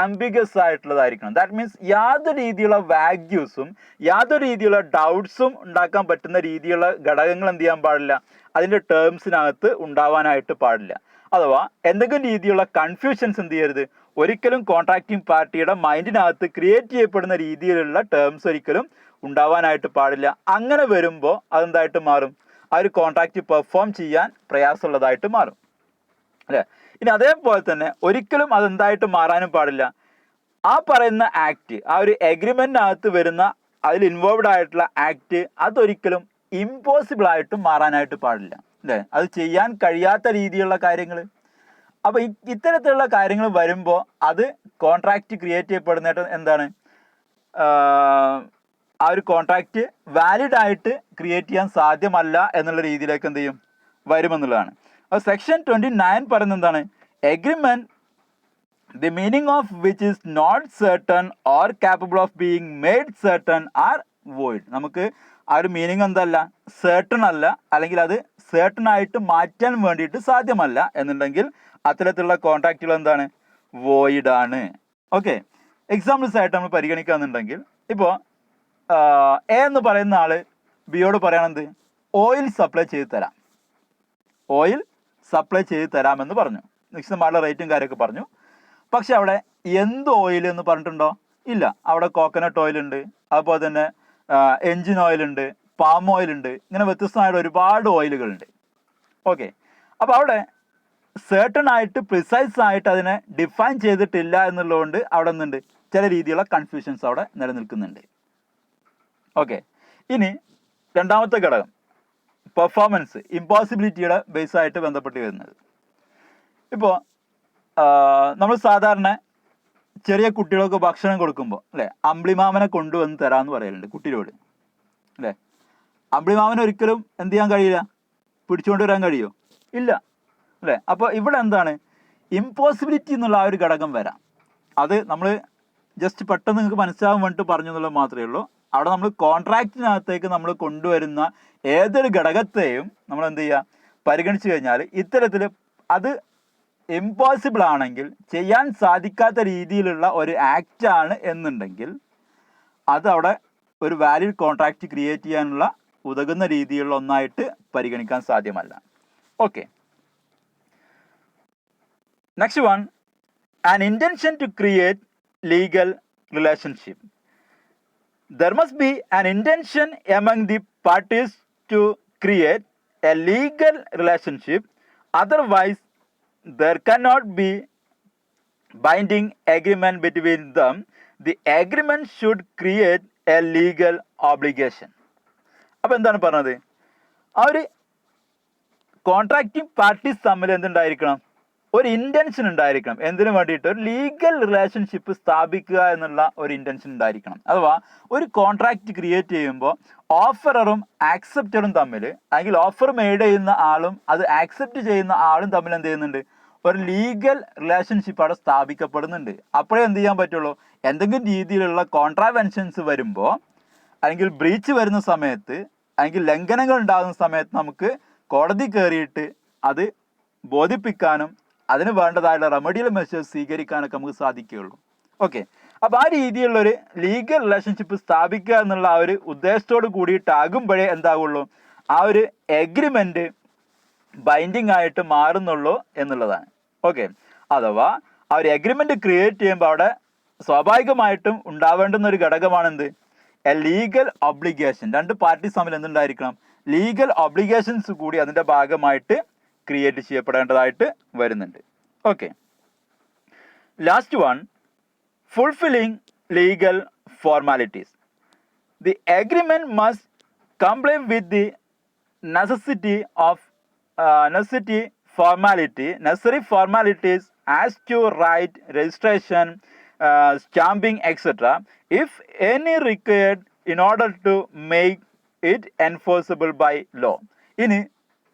ആംബിഗസ് ആയിട്ടുള്ളതായിരിക്കണം. ദാറ്റ് മീൻസ് യാതൊരു രീതിയിലുള്ള വാഗ്യൂസും യാതൊരു രീതിയിലുള്ള ഡൗട്ട്സും ഉണ്ടാക്കാൻ പറ്റുന്ന രീതിയിലുള്ള ഘടകങ്ങൾ എന്ത് ചെയ്യാൻ പാടില്ല, അതിൻ്റെ ടേംസിനകത്ത് ഉണ്ടാവാനായിട്ട് പാടില്ല. അഥവാ എന്തെങ്കിലും രീതിയിലുള്ള കൺഫ്യൂഷൻസ് എന്ത് ചെയ്യരുത്, ഒരിക്കലും കോൺട്രാക്റ്റിംഗ് പാർട്ടിയുടെ മൈൻഡിനകത്ത് ക്രിയേറ്റ് ചെയ്യപ്പെടുന്ന രീതിയിലുള്ള ടേംസ് ഒരിക്കലും ഉണ്ടാവാനായിട്ട് പാടില്ല. അങ്ങനെ വരുമ്പോൾ അതെന്തായിട്ട് മാറും, ആ ഒരു കോൺട്രാക്റ്റ് പെർഫോം ചെയ്യാൻ പ്രയാസമുള്ളതായിട്ട് മാറും, അല്ലേ? ഇനി അതേപോലെ തന്നെ ഒരിക്കലും അതെന്തായിട്ട് മാറാനും പാടില്ല, ആ പറയുന്ന ആക്ട്, ആ ഒരു എഗ്രിമെൻറ്റിനകത്ത് വരുന്ന അതിൽ ഇൻവോൾവ്ഡ് ആയിട്ടുള്ള ആക്ട് അതൊരിക്കലും ഇമ്പോസിബിൾ ആയിട്ട് മാറാനായിട്ട് പാടില്ല, അല്ലേ? അത് ചെയ്യാൻ കഴിയാത്ത രീതിയിലുള്ള കാര്യങ്ങൾ. അപ്പോൾ ഇത്തരത്തിലുള്ള കാര്യങ്ങൾ വരുമ്പോൾ അത് കോൺട്രാക്റ്റ് ക്രിയേറ്റ് ചെയ്യപ്പെടുന്നതായിട്ട് എന്താണ്, ആ ഒരു കോൺട്രാക്റ്റ് വാലിഡ് ആയിട്ട് ക്രിയേറ്റ് ചെയ്യാൻ സാധ്യമല്ല എന്നുള്ള രീതിയിലേക്ക് എന്ത് ചെയ്യും, വരുമെന്നുള്ളതാണ്. അപ്പോൾ സെക്ഷൻ 29 പറയുന്നത് എന്താണ്, agreement the meaning of which is not certain or capable of being made certain are void. നമുക്ക് ആ ഒരു മീനിങ് എന്തല്ല, certain അല്ല, അല്ലെങ്കിൽ അത് certain ആയിട്ട് മാറ്റാൻ വേണ്ടിയിട്ട് സാധ്യമല്ല എന്നുണ്ടെങ്കിൽ അത്തരത്തിലുള്ള കോൺട്രാക്റ്റുകൾ എന്താണ്, void ആണ്. ഓക്കെ, എക്സാമ്പിൾസ് ആയിട്ട് നമ്മൾ പരിഗണിക്കുകയെന്നുണ്ടെങ്കിൽ, ഇപ്പോൾ എ എന്ന് പറയുന്ന ആൾ ബിയോട് പറയണത് ഓയിൽ സപ്ലൈ ചെയ്ത് തരാം, ഓയിൽ സപ്ലൈ ചെയ്ത് തരാമെന്ന് പറഞ്ഞു, നിശ്ചിതമായിട്ടുള്ള റേറ്റും കാര്യമൊക്കെ പറഞ്ഞു. പക്ഷെ അവിടെ എന്ത് ഓയിൽ എന്ന് പറഞ്ഞിട്ടുണ്ടോ, ഇല്ല. അവിടെ കോക്കനട്ട് ഓയിൽ ഉണ്ട്, അതുപോലെ തന്നെ എൻജിൻ ഓയിൽ ഉണ്ട്, പാം ഓയിൽ ഉണ്ട്, ഇങ്ങനെ വ്യത്യസ്തമായിട്ട് ഒരുപാട് ഓയിലുകളുണ്ട്. ഓക്കെ, അപ്പോൾ അവിടെ certain ആയിട്ട് പ്രിസൈസ് ആയിട്ട് അതിനെ ഡിഫൈൻ ചെയ്തിട്ടില്ല എന്നുള്ളതുകൊണ്ട് അവിടെ നിന്നുണ്ട് ചില രീതിയിലുള്ള കൺഫ്യൂഷൻസ് അവിടെ നിലനിൽക്കുന്നുണ്ട്. ഓക്കെ, ഇനി രണ്ടാമത്തെ ഘടകം പെർഫോമൻസ്, ഇമ്പോസിബിലിറ്റിയുടെ ബേസായിട്ട് ബന്ധപ്പെട്ട് വരുന്നത്. ഇപ്പോൾ നമ്മൾ സാധാരണ ചെറിയ കുട്ടികൾക്ക് ഭക്ഷണം കൊടുക്കുമ്പോൾ, അല്ലേ, അമ്പിളിമാമനെ കൊണ്ടുവന്ന് തരാമെന്ന് പറയലുണ്ട് കുട്ടിയോട്, അല്ലേ? അമ്പിളിമാമനെ ഒരിക്കലും എന്ത് ചെയ്യാൻ കഴിയില്ല, പിടിച്ചുകൊണ്ട് വരാൻ കഴിയുമോ, ഇല്ല, അല്ലേ? അപ്പോൾ ഇവിടെ എന്താണ്, ഇമ്പോസിബിലിറ്റി എന്നുള്ള ആ ഒരു ഘടകം വരാം. അത് നമ്മൾ ജസ്റ്റ് പെട്ടെന്ന് നിങ്ങൾക്ക് മനസ്സിലാകാൻ വേണ്ടിയിട്ട് പറഞ്ഞു എന്നുള്ളത് മാത്രമേ ഉള്ളൂ. അവിടെ നമ്മൾ കോൺട്രാക്റ്റിനകത്തേക്ക് നമ്മൾ കൊണ്ടുവരുന്ന ഏതൊരു ഘടകത്തെയും നമ്മൾ എന്ത് ചെയ്യുക, പരിഗണിച്ചു കഴിഞ്ഞാൽ ഇത്തരത്തിൽ അത് ഇമ്പോസിബിൾ ആണെങ്കിൽ, ചെയ്യാൻ സാധിക്കാത്ത രീതിയിലുള്ള ഒരു ആക്റ്റാണ് എന്നുണ്ടെങ്കിൽ അത് അവിടെ ഒരു വാലിഡ് കോൺട്രാക്റ്റ് ക്രിയേറ്റ് ചെയ്യാനുള്ള ഉതകുന്ന രീതിയിലുള്ള ഒന്നായിട്ട് പരിഗണിക്കാൻ സാധ്യമല്ല. Okay, next one, an intention to create legal relationship. There must be an intention among the parties to create a legal relationship. Otherwise, there cannot be binding agreement between them. The agreement should create a legal obligation. അപ്പോൾ എന്താണ് പറഞ്ഞത്, ആ ഒരു contracting parties തമ്മിൽ എന്തുണ്ടായിരിക്കണം, ഒരു intention ഉണ്ടായിരിക്കണം. എന്തിനു വേണ്ടിയിട്ട്? ഒരു ലീഗൽ റിലേഷൻഷിപ്പ് സ്ഥാപിക്കുക എന്നുള്ള ഒരു ഇൻറ്റൻഷൻ ഉണ്ടായിരിക്കണം. അഥവാ ഒരു കോൺട്രാക്റ്റ് ക്രിയേറ്റ് ചെയ്യുമ്പോൾ ഓഫററും ആക്സെപ്റ്ററും തമ്മിൽ, അല്ലെങ്കിൽ ഓഫർ മെയ്ഡ് ചെയ്യുന്ന ആളും അത് ആക്സെപ്റ്റ് ചെയ്യുന്ന ആളും തമ്മിൽ എന്ത് ചെയ്യുന്നുണ്ട്? ഒരു ലീഗൽ റിലേഷൻഷിപ്പ് അവിടെ സ്ഥാപിക്കപ്പെടുന്നുണ്ട്. അപ്പോഴേ എന്ത് ചെയ്യാൻ പറ്റുള്ളൂ? എന്തെങ്കിലും രീതിയിലുള്ള കോൺട്രാവെൻഷൻസ് വരുമ്പോൾ, അല്ലെങ്കിൽ ബ്രീച്ച് വരുന്ന സമയത്ത്, അല്ലെങ്കിൽ ലംഘനങ്ങൾ ഉണ്ടാകുന്ന സമയത്ത് നമുക്ക് കോടതി കയറിയിട്ട് അത് ബോധിപ്പിക്കാനും അതിന് വേണ്ടതായുള്ള റെമഡിയൽ മെഷേഴ്സ് സ്വീകരിക്കാനൊക്കെ നമുക്ക് സാധിക്കുകയുള്ളൂ. ഓക്കെ, അപ്പോൾ ആ രീതിയിലുള്ളൊരു ലീഗൽ റിലേഷൻഷിപ്പ് സ്ഥാപിക്കുക എന്നുള്ള ആ ഒരു ഉദ്ദേശത്തോട് കൂടിയിട്ടാകുമ്പോഴേ എന്താകുള്ളൂ? ആ ഒരു എഗ്രിമെൻ്റ് ബൈൻഡിങ് ആയിട്ട് മാറുന്നുള്ളൂ എന്നുള്ളതാണ്. ഓക്കെ, അഥവാ ആ ഒരു എഗ്രിമെൻ്റ് ക്രിയേറ്റ് ചെയ്യുമ്പോൾ അവിടെ സ്വാഭാവികമായിട്ടും ഉണ്ടാവേണ്ടുന്ന ഒരു ഘടകമാണെന്ത്? A legal obligation. രണ്ട് പാർട്ടീസ് തമ്മിൽ എന്തുണ്ടായിരിക്കണം? ലീഗൽ ഒബ്ലിഗേഷൻസ് കൂടി അതിൻ്റെ ഭാഗമായിട്ട് ക്രിയേറ്റ് ചെയ്യപ്പെടേണ്ടതായിട്ട് വരുന്നുണ്ട്. Okay, last one, fulfilling legal formalities. The agreement must comply with the necessary formalities as to right, registration, stamping, etc. if any required in order to make it enforceable by law. ഇനി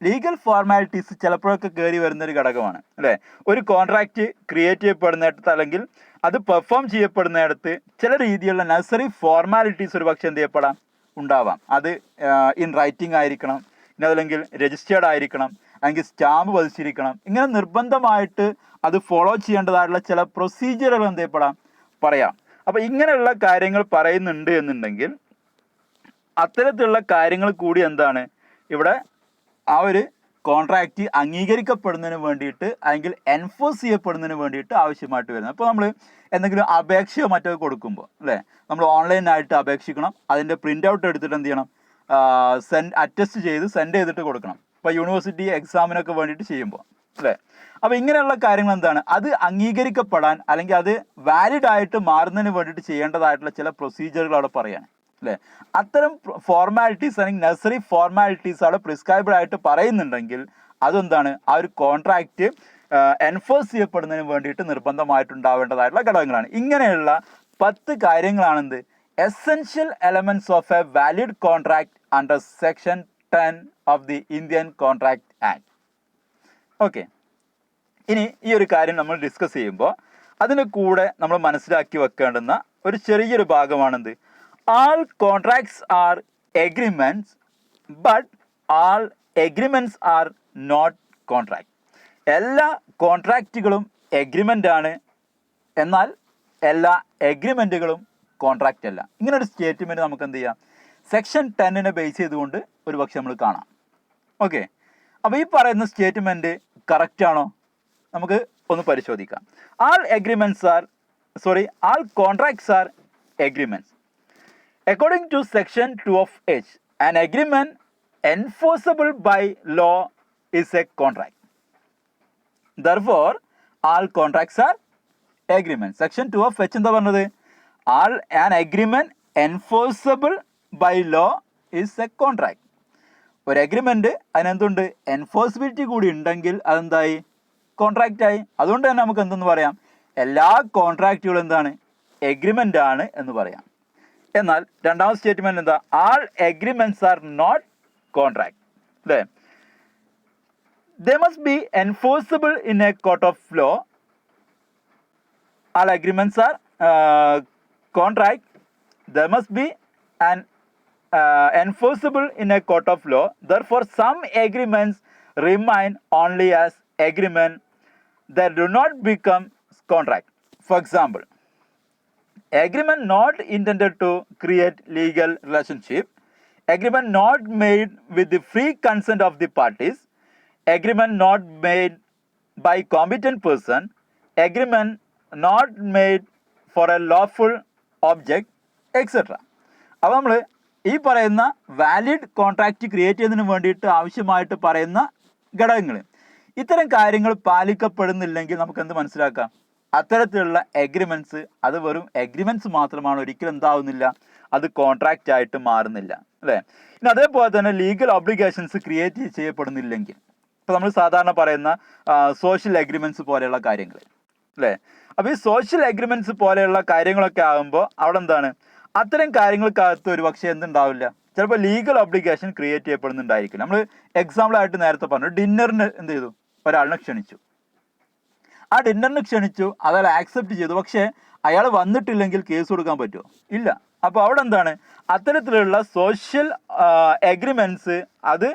legal formalities ചിലപ്പോഴൊക്കെ കയറി വരുന്നൊരു ഘടകമാണ് അല്ലേ? ഒരു contract create ചെയ്യപ്പെടുന്നിടത്ത് അല്ലെങ്കിൽ അത് perform ചെയ്യപ്പെടുന്നിടത്ത് ചില രീതിയിലുള്ള നെസസറി ഫോർമാലിറ്റീസ് ഒരു പക്ഷേ എന്ത് ചെയ്യപ്പെടാം? ഉണ്ടാവാം. അത് ഇൻ റൈറ്റിംഗ് ആയിരിക്കണം, ഇനി അതല്ലെങ്കിൽ രജിസ്റ്റേർഡ് ആയിരിക്കണം, അല്ലെങ്കിൽ സ്റ്റാമ്പ് പതിച്ചിരിക്കണം. ഇങ്ങനെ നിർബന്ധമായിട്ട് അത് ഫോളോ ചെയ്യേണ്ടതായിട്ടുള്ള ചില പ്രൊസീജിയറുകൾ എന്ത് ചെയ്യപ്പെടാം? പറയാം. അപ്പോൾ ഇങ്ങനെയുള്ള കാര്യങ്ങൾ പറയുന്നുണ്ട് എന്നുണ്ടെങ്കിൽ അത്തരത്തിലുള്ള കാര്യങ്ങൾ കൂടി എന്താണ് ഇവിടെ ആ ഒരു കോൺട്രാക്റ്റ് അംഗീകരിക്കപ്പെടുന്നതിന് വേണ്ടിയിട്ട് അല്ലെങ്കിൽ എൻഫോഴ്സ് ചെയ്യപ്പെടുന്നതിന് വേണ്ടിയിട്ട് ആവശ്യമായിട്ട് വരുന്നത്. അപ്പോൾ നമ്മൾ എന്തെങ്കിലും അപേക്ഷയോ മറ്റോ കൊടുക്കുമ്പോൾ അല്ലേ, നമ്മൾ ഓൺലൈനായിട്ട് അപേക്ഷിക്കണം. അതിൻ്റെ പ്രിൻ്റ് ഔട്ട് എടുത്തിട്ട് എന്ത് ചെയ്യണം? അറ്റസ്റ്റ് ചെയ്ത് സെൻഡ് ചെയ്തിട്ട് കൊടുക്കണം. ഇപ്പോൾ യൂണിവേഴ്സിറ്റി എക്സാമിനൊക്കെ വേണ്ടിയിട്ട് ചെയ്യുമ്പോൾ അല്ലേ. അപ്പോൾ ഇങ്ങനെയുള്ള കാര്യങ്ങൾ എന്താണ്? അത് അംഗീകരിക്കപ്പെടാൻ അല്ലെങ്കിൽ അത് വാലിഡ് ആയിട്ട് മാറുന്നതിന് വേണ്ടിയിട്ട് ചെയ്യേണ്ടതായിട്ടുള്ള ചില പ്രൊസീജിയറുകൾ അവിടെ പറയാണ് അല്ലേ. അത്തരം ഫോർമാലിറ്റീസ് അല്ലെങ്കിൽ നെസസറി ഫോർമാലിറ്റീസ് അവിടെ പ്രിസ്ക്രൈബ്ഡ് ആയിട്ട് പറയുന്നുണ്ടെങ്കിൽ അതെന്താണ്? ആ ഒരു കോൺട്രാക്റ്റ് എൻഫോഴ്സ് ചെയ്യപ്പെടുന്നതിന് വേണ്ടിയിട്ട് നിർബന്ധമായിട്ടുണ്ടാവേണ്ടതായിട്ടുള്ള ഘടകങ്ങളാണ്. ഇങ്ങനെയുള്ള 10 കാര്യങ്ങളാണെന്ത്? Essential elements of a valid contract under section 10 of the Indian contract act. Okay, ഇനി ഈ ഒരു കാര്യം നമ്മൾ ഡിസ്കസ് ചെയ്യുമ്പോൾ അതിന് കൂടെ നമ്മൾ മനസ്സിലാക്കി വെക്കേണ്ടുന്ന ഒരു ചെറിയൊരു ഭാഗമാണെന്ത്? All contracts are agreements, but all agreements are not contract. എല്ലാ കോൺട്രാക്റ്റുകളും എഗ്രിമെൻ്റ് ആണ്, എന്നാൽ എല്ലാ എഗ്രിമെൻറ്റുകളും കോൺട്രാക്റ്റ് അല്ല. ഇങ്ങനൊരു സ്റ്റേറ്റ്മെൻറ്റ് നമുക്ക് എന്ത് ചെയ്യാം? സെക്ഷൻ 10 ബേസ് ചെയ്തുകൊണ്ട് ഒരു പക്ഷെ നമ്മൾ കാണാം. ഓക്കെ, അപ്പോൾ ഈ പറയുന്ന സ്റ്റേറ്റ്മെൻറ്റ് കറക്റ്റ് ആണോ? നമുക്ക് ഒന്ന് പരിശോധിക്കാം. All contracts are agreements. According to section 2 of H, an agreement enforceable by law is a contract. Therefore, all contracts are agreements. Section 2 of H എന്താ പറഞ്ഞത്? an agreement enforceable by law is a contract. ഒരു agreement അതിനെന്തുണ്ട്? Enforceability കൂടി ഉണ്ടെങ്കിൽ അതെന്തായി? Contract ആയി. അതുകൊണ്ട് തന്നെ നമുക്ക് എന്തെന്ന് പറയാം? എല്ലാ കോൺട്രാക്റ്റുകളും എന്താണ്? എഗ്രിമെൻ്റ് ആണ് എന്ന് പറയാം. എന്നാൽ രണ്ടാമത്തെ സ്റ്റേറ്റ്മെന്റ് എന്താ? All agreements are not contract അല്ലേ. They must be enforceable in a court of law. All agreements are contract. They must be enforceable in a court of law. Therefore, some agreements remain only as agreement that do not become contract. For example, agreement not intended to create legal relationship, agreement not made with the free consent of the parties, agreement not made by competent person, agreement not made for a lawful object, etc. അപ്പോൾ നമ്മൾ ഈ പറയുന്ന valid contract create ചെയ്യുന്നതിന് വേണ്ടിയിട്ട് ആവശ്യമായിട്ട് പറയുന്ന ഘടകങ്ങൾ, ഇത്തരം കാര്യങ്ങൾ പാലിക്കപ്പെടുന്നില്ലെങ്കിൽ നമുക്ക് എന്ത് മനസ്സിലാക്കാം? അത്തരത്തിലുള്ള എഗ്രിമെൻറ്റ്സ് അത് വെറും എഗ്രിമെൻറ്റ്സ് മാത്രമാണ്, ഒരിക്കലും എന്താവുന്നില്ല, അത് കോൺട്രാക്റ്റ് ആയിട്ട് മാറുന്നില്ല അല്ലേ. ഇനി അതേപോലെ തന്നെ ലീഗൽ ഒബ്ലിഗേഷൻസ് ക്രിയേറ്റ് ചെയ്യപ്പെടുന്നില്ലെങ്കിൽ, ഇപ്പോൾ നമ്മൾ സാധാരണ പറയുന്ന സോഷ്യൽ അഗ്രിമെൻറ്റ്സ് പോലെയുള്ള കാര്യങ്ങൾ അല്ലേ. അപ്പോൾ ഈ സോഷ്യൽ അഗ്രിമെൻറ്റ്സ് പോലെയുള്ള കാര്യങ്ങളൊക്കെ ആകുമ്പോൾ അവിടെ എന്താണ്, അത്തരം കാര്യങ്ങൾക്കകത്ത് ഒരു പക്ഷേ എന്തുണ്ടാവില്ല, ചിലപ്പോൾ ലീഗൽ ഒബ്ലിഗേഷൻ ക്രിയേറ്റ് ചെയ്യപ്പെടുന്നുണ്ടായിരിക്കില്ല. നമ്മൾ എക്സാമ്പിളായിട്ട് നേരത്തെ പറഞ്ഞു, ഡിന്നറിന് എന്ത് ചെയ്തു, ഒരാളിനെ ക്ഷണിച്ചു, ആ ഡിന്നറിന് ക്ഷണിച്ചു, അയാൾ ആക്സെപ്റ്റ് ചെയ്തു, പക്ഷേ അയാൾ വന്നിട്ടില്ലെങ്കിൽ കേസ് കൊടുക്കാൻ പറ്റുമോ? ഇല്ല. അപ്പോൾ അവിടെ എന്താണ്, അത്തരത്തിലുള്ള സോഷ്യൽ എഗ്രിമെൻറ്റ്സ് അത്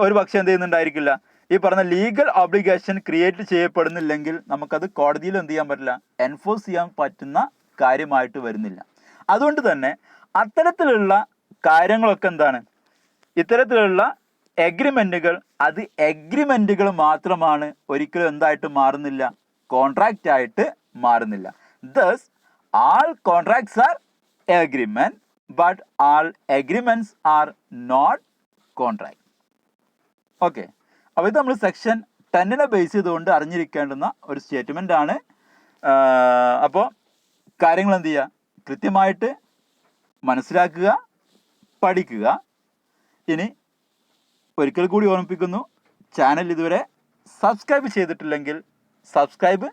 ഒരു പക്ഷേ എന്ത് ചെയ്യുന്നുണ്ടായിരിക്കില്ല, ഈ പറഞ്ഞ ലീഗൽ ഒബ്ലിഗേഷൻ ക്രിയേറ്റ് ചെയ്യപ്പെടുന്നില്ലെങ്കിൽ നമുക്കത് കോടതിയിൽ എന്ത് ചെയ്യാൻ പറ്റില്ല, എൻഫോഴ്സ് ചെയ്യാൻ പറ്റുന്ന കാര്യമായിട്ട് വരുന്നില്ല. അതുകൊണ്ട് തന്നെ അത്തരത്തിലുള്ള കാര്യങ്ങളൊക്കെ എന്താണ്, ഇത്തരത്തിലുള്ള എഗ്രിമെൻറ്റുകൾ അത് എഗ്രിമെൻറ്റുകൾ മാത്രമാണ്, ഒരിക്കലും എന്തായിട്ട് മാറുന്നില്ല, കോൺട്രാക്റ്റ് ആയിട്ട് മാറുന്നില്ല. Thus all contracts are agreement but all agreements are not contract. Okay, അപ്പോൾ ഇത് നമ്മൾ സെക്ഷൻ 10 ബേസ് ചെയ്തുകൊണ്ട് അറിഞ്ഞിരിക്കേണ്ടുന്ന ഒരു സ്റ്റേറ്റ്മെൻ്റ് ആണ്. അപ്പോൾ കാര്യങ്ങൾ എന്ത് ചെയ്യുക, കൃത്യമായിട്ട് മനസ്സിലാക്കുക, പഠിക്കുക. ഇനി ഒരിക്കൽ കൂടി ഓർമ്മിപ്പിക്കുന്നു, ചാനൽ ഇതുവരെ സബ്സ്ക്രൈബ് ചെയ്തിട്ടില്ലെങ്കിൽ സബ്സ്ക്രൈബ്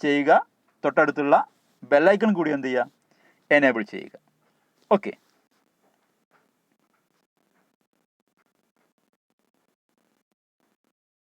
ചെയ്യുക, തൊട്ടടുത്തുള്ള ബെല്ലൈക്കൺ കൂടി എന്ത് ചെയ്യുക, എനേബിൾ ചെയ്യുക. ഓക്കെ.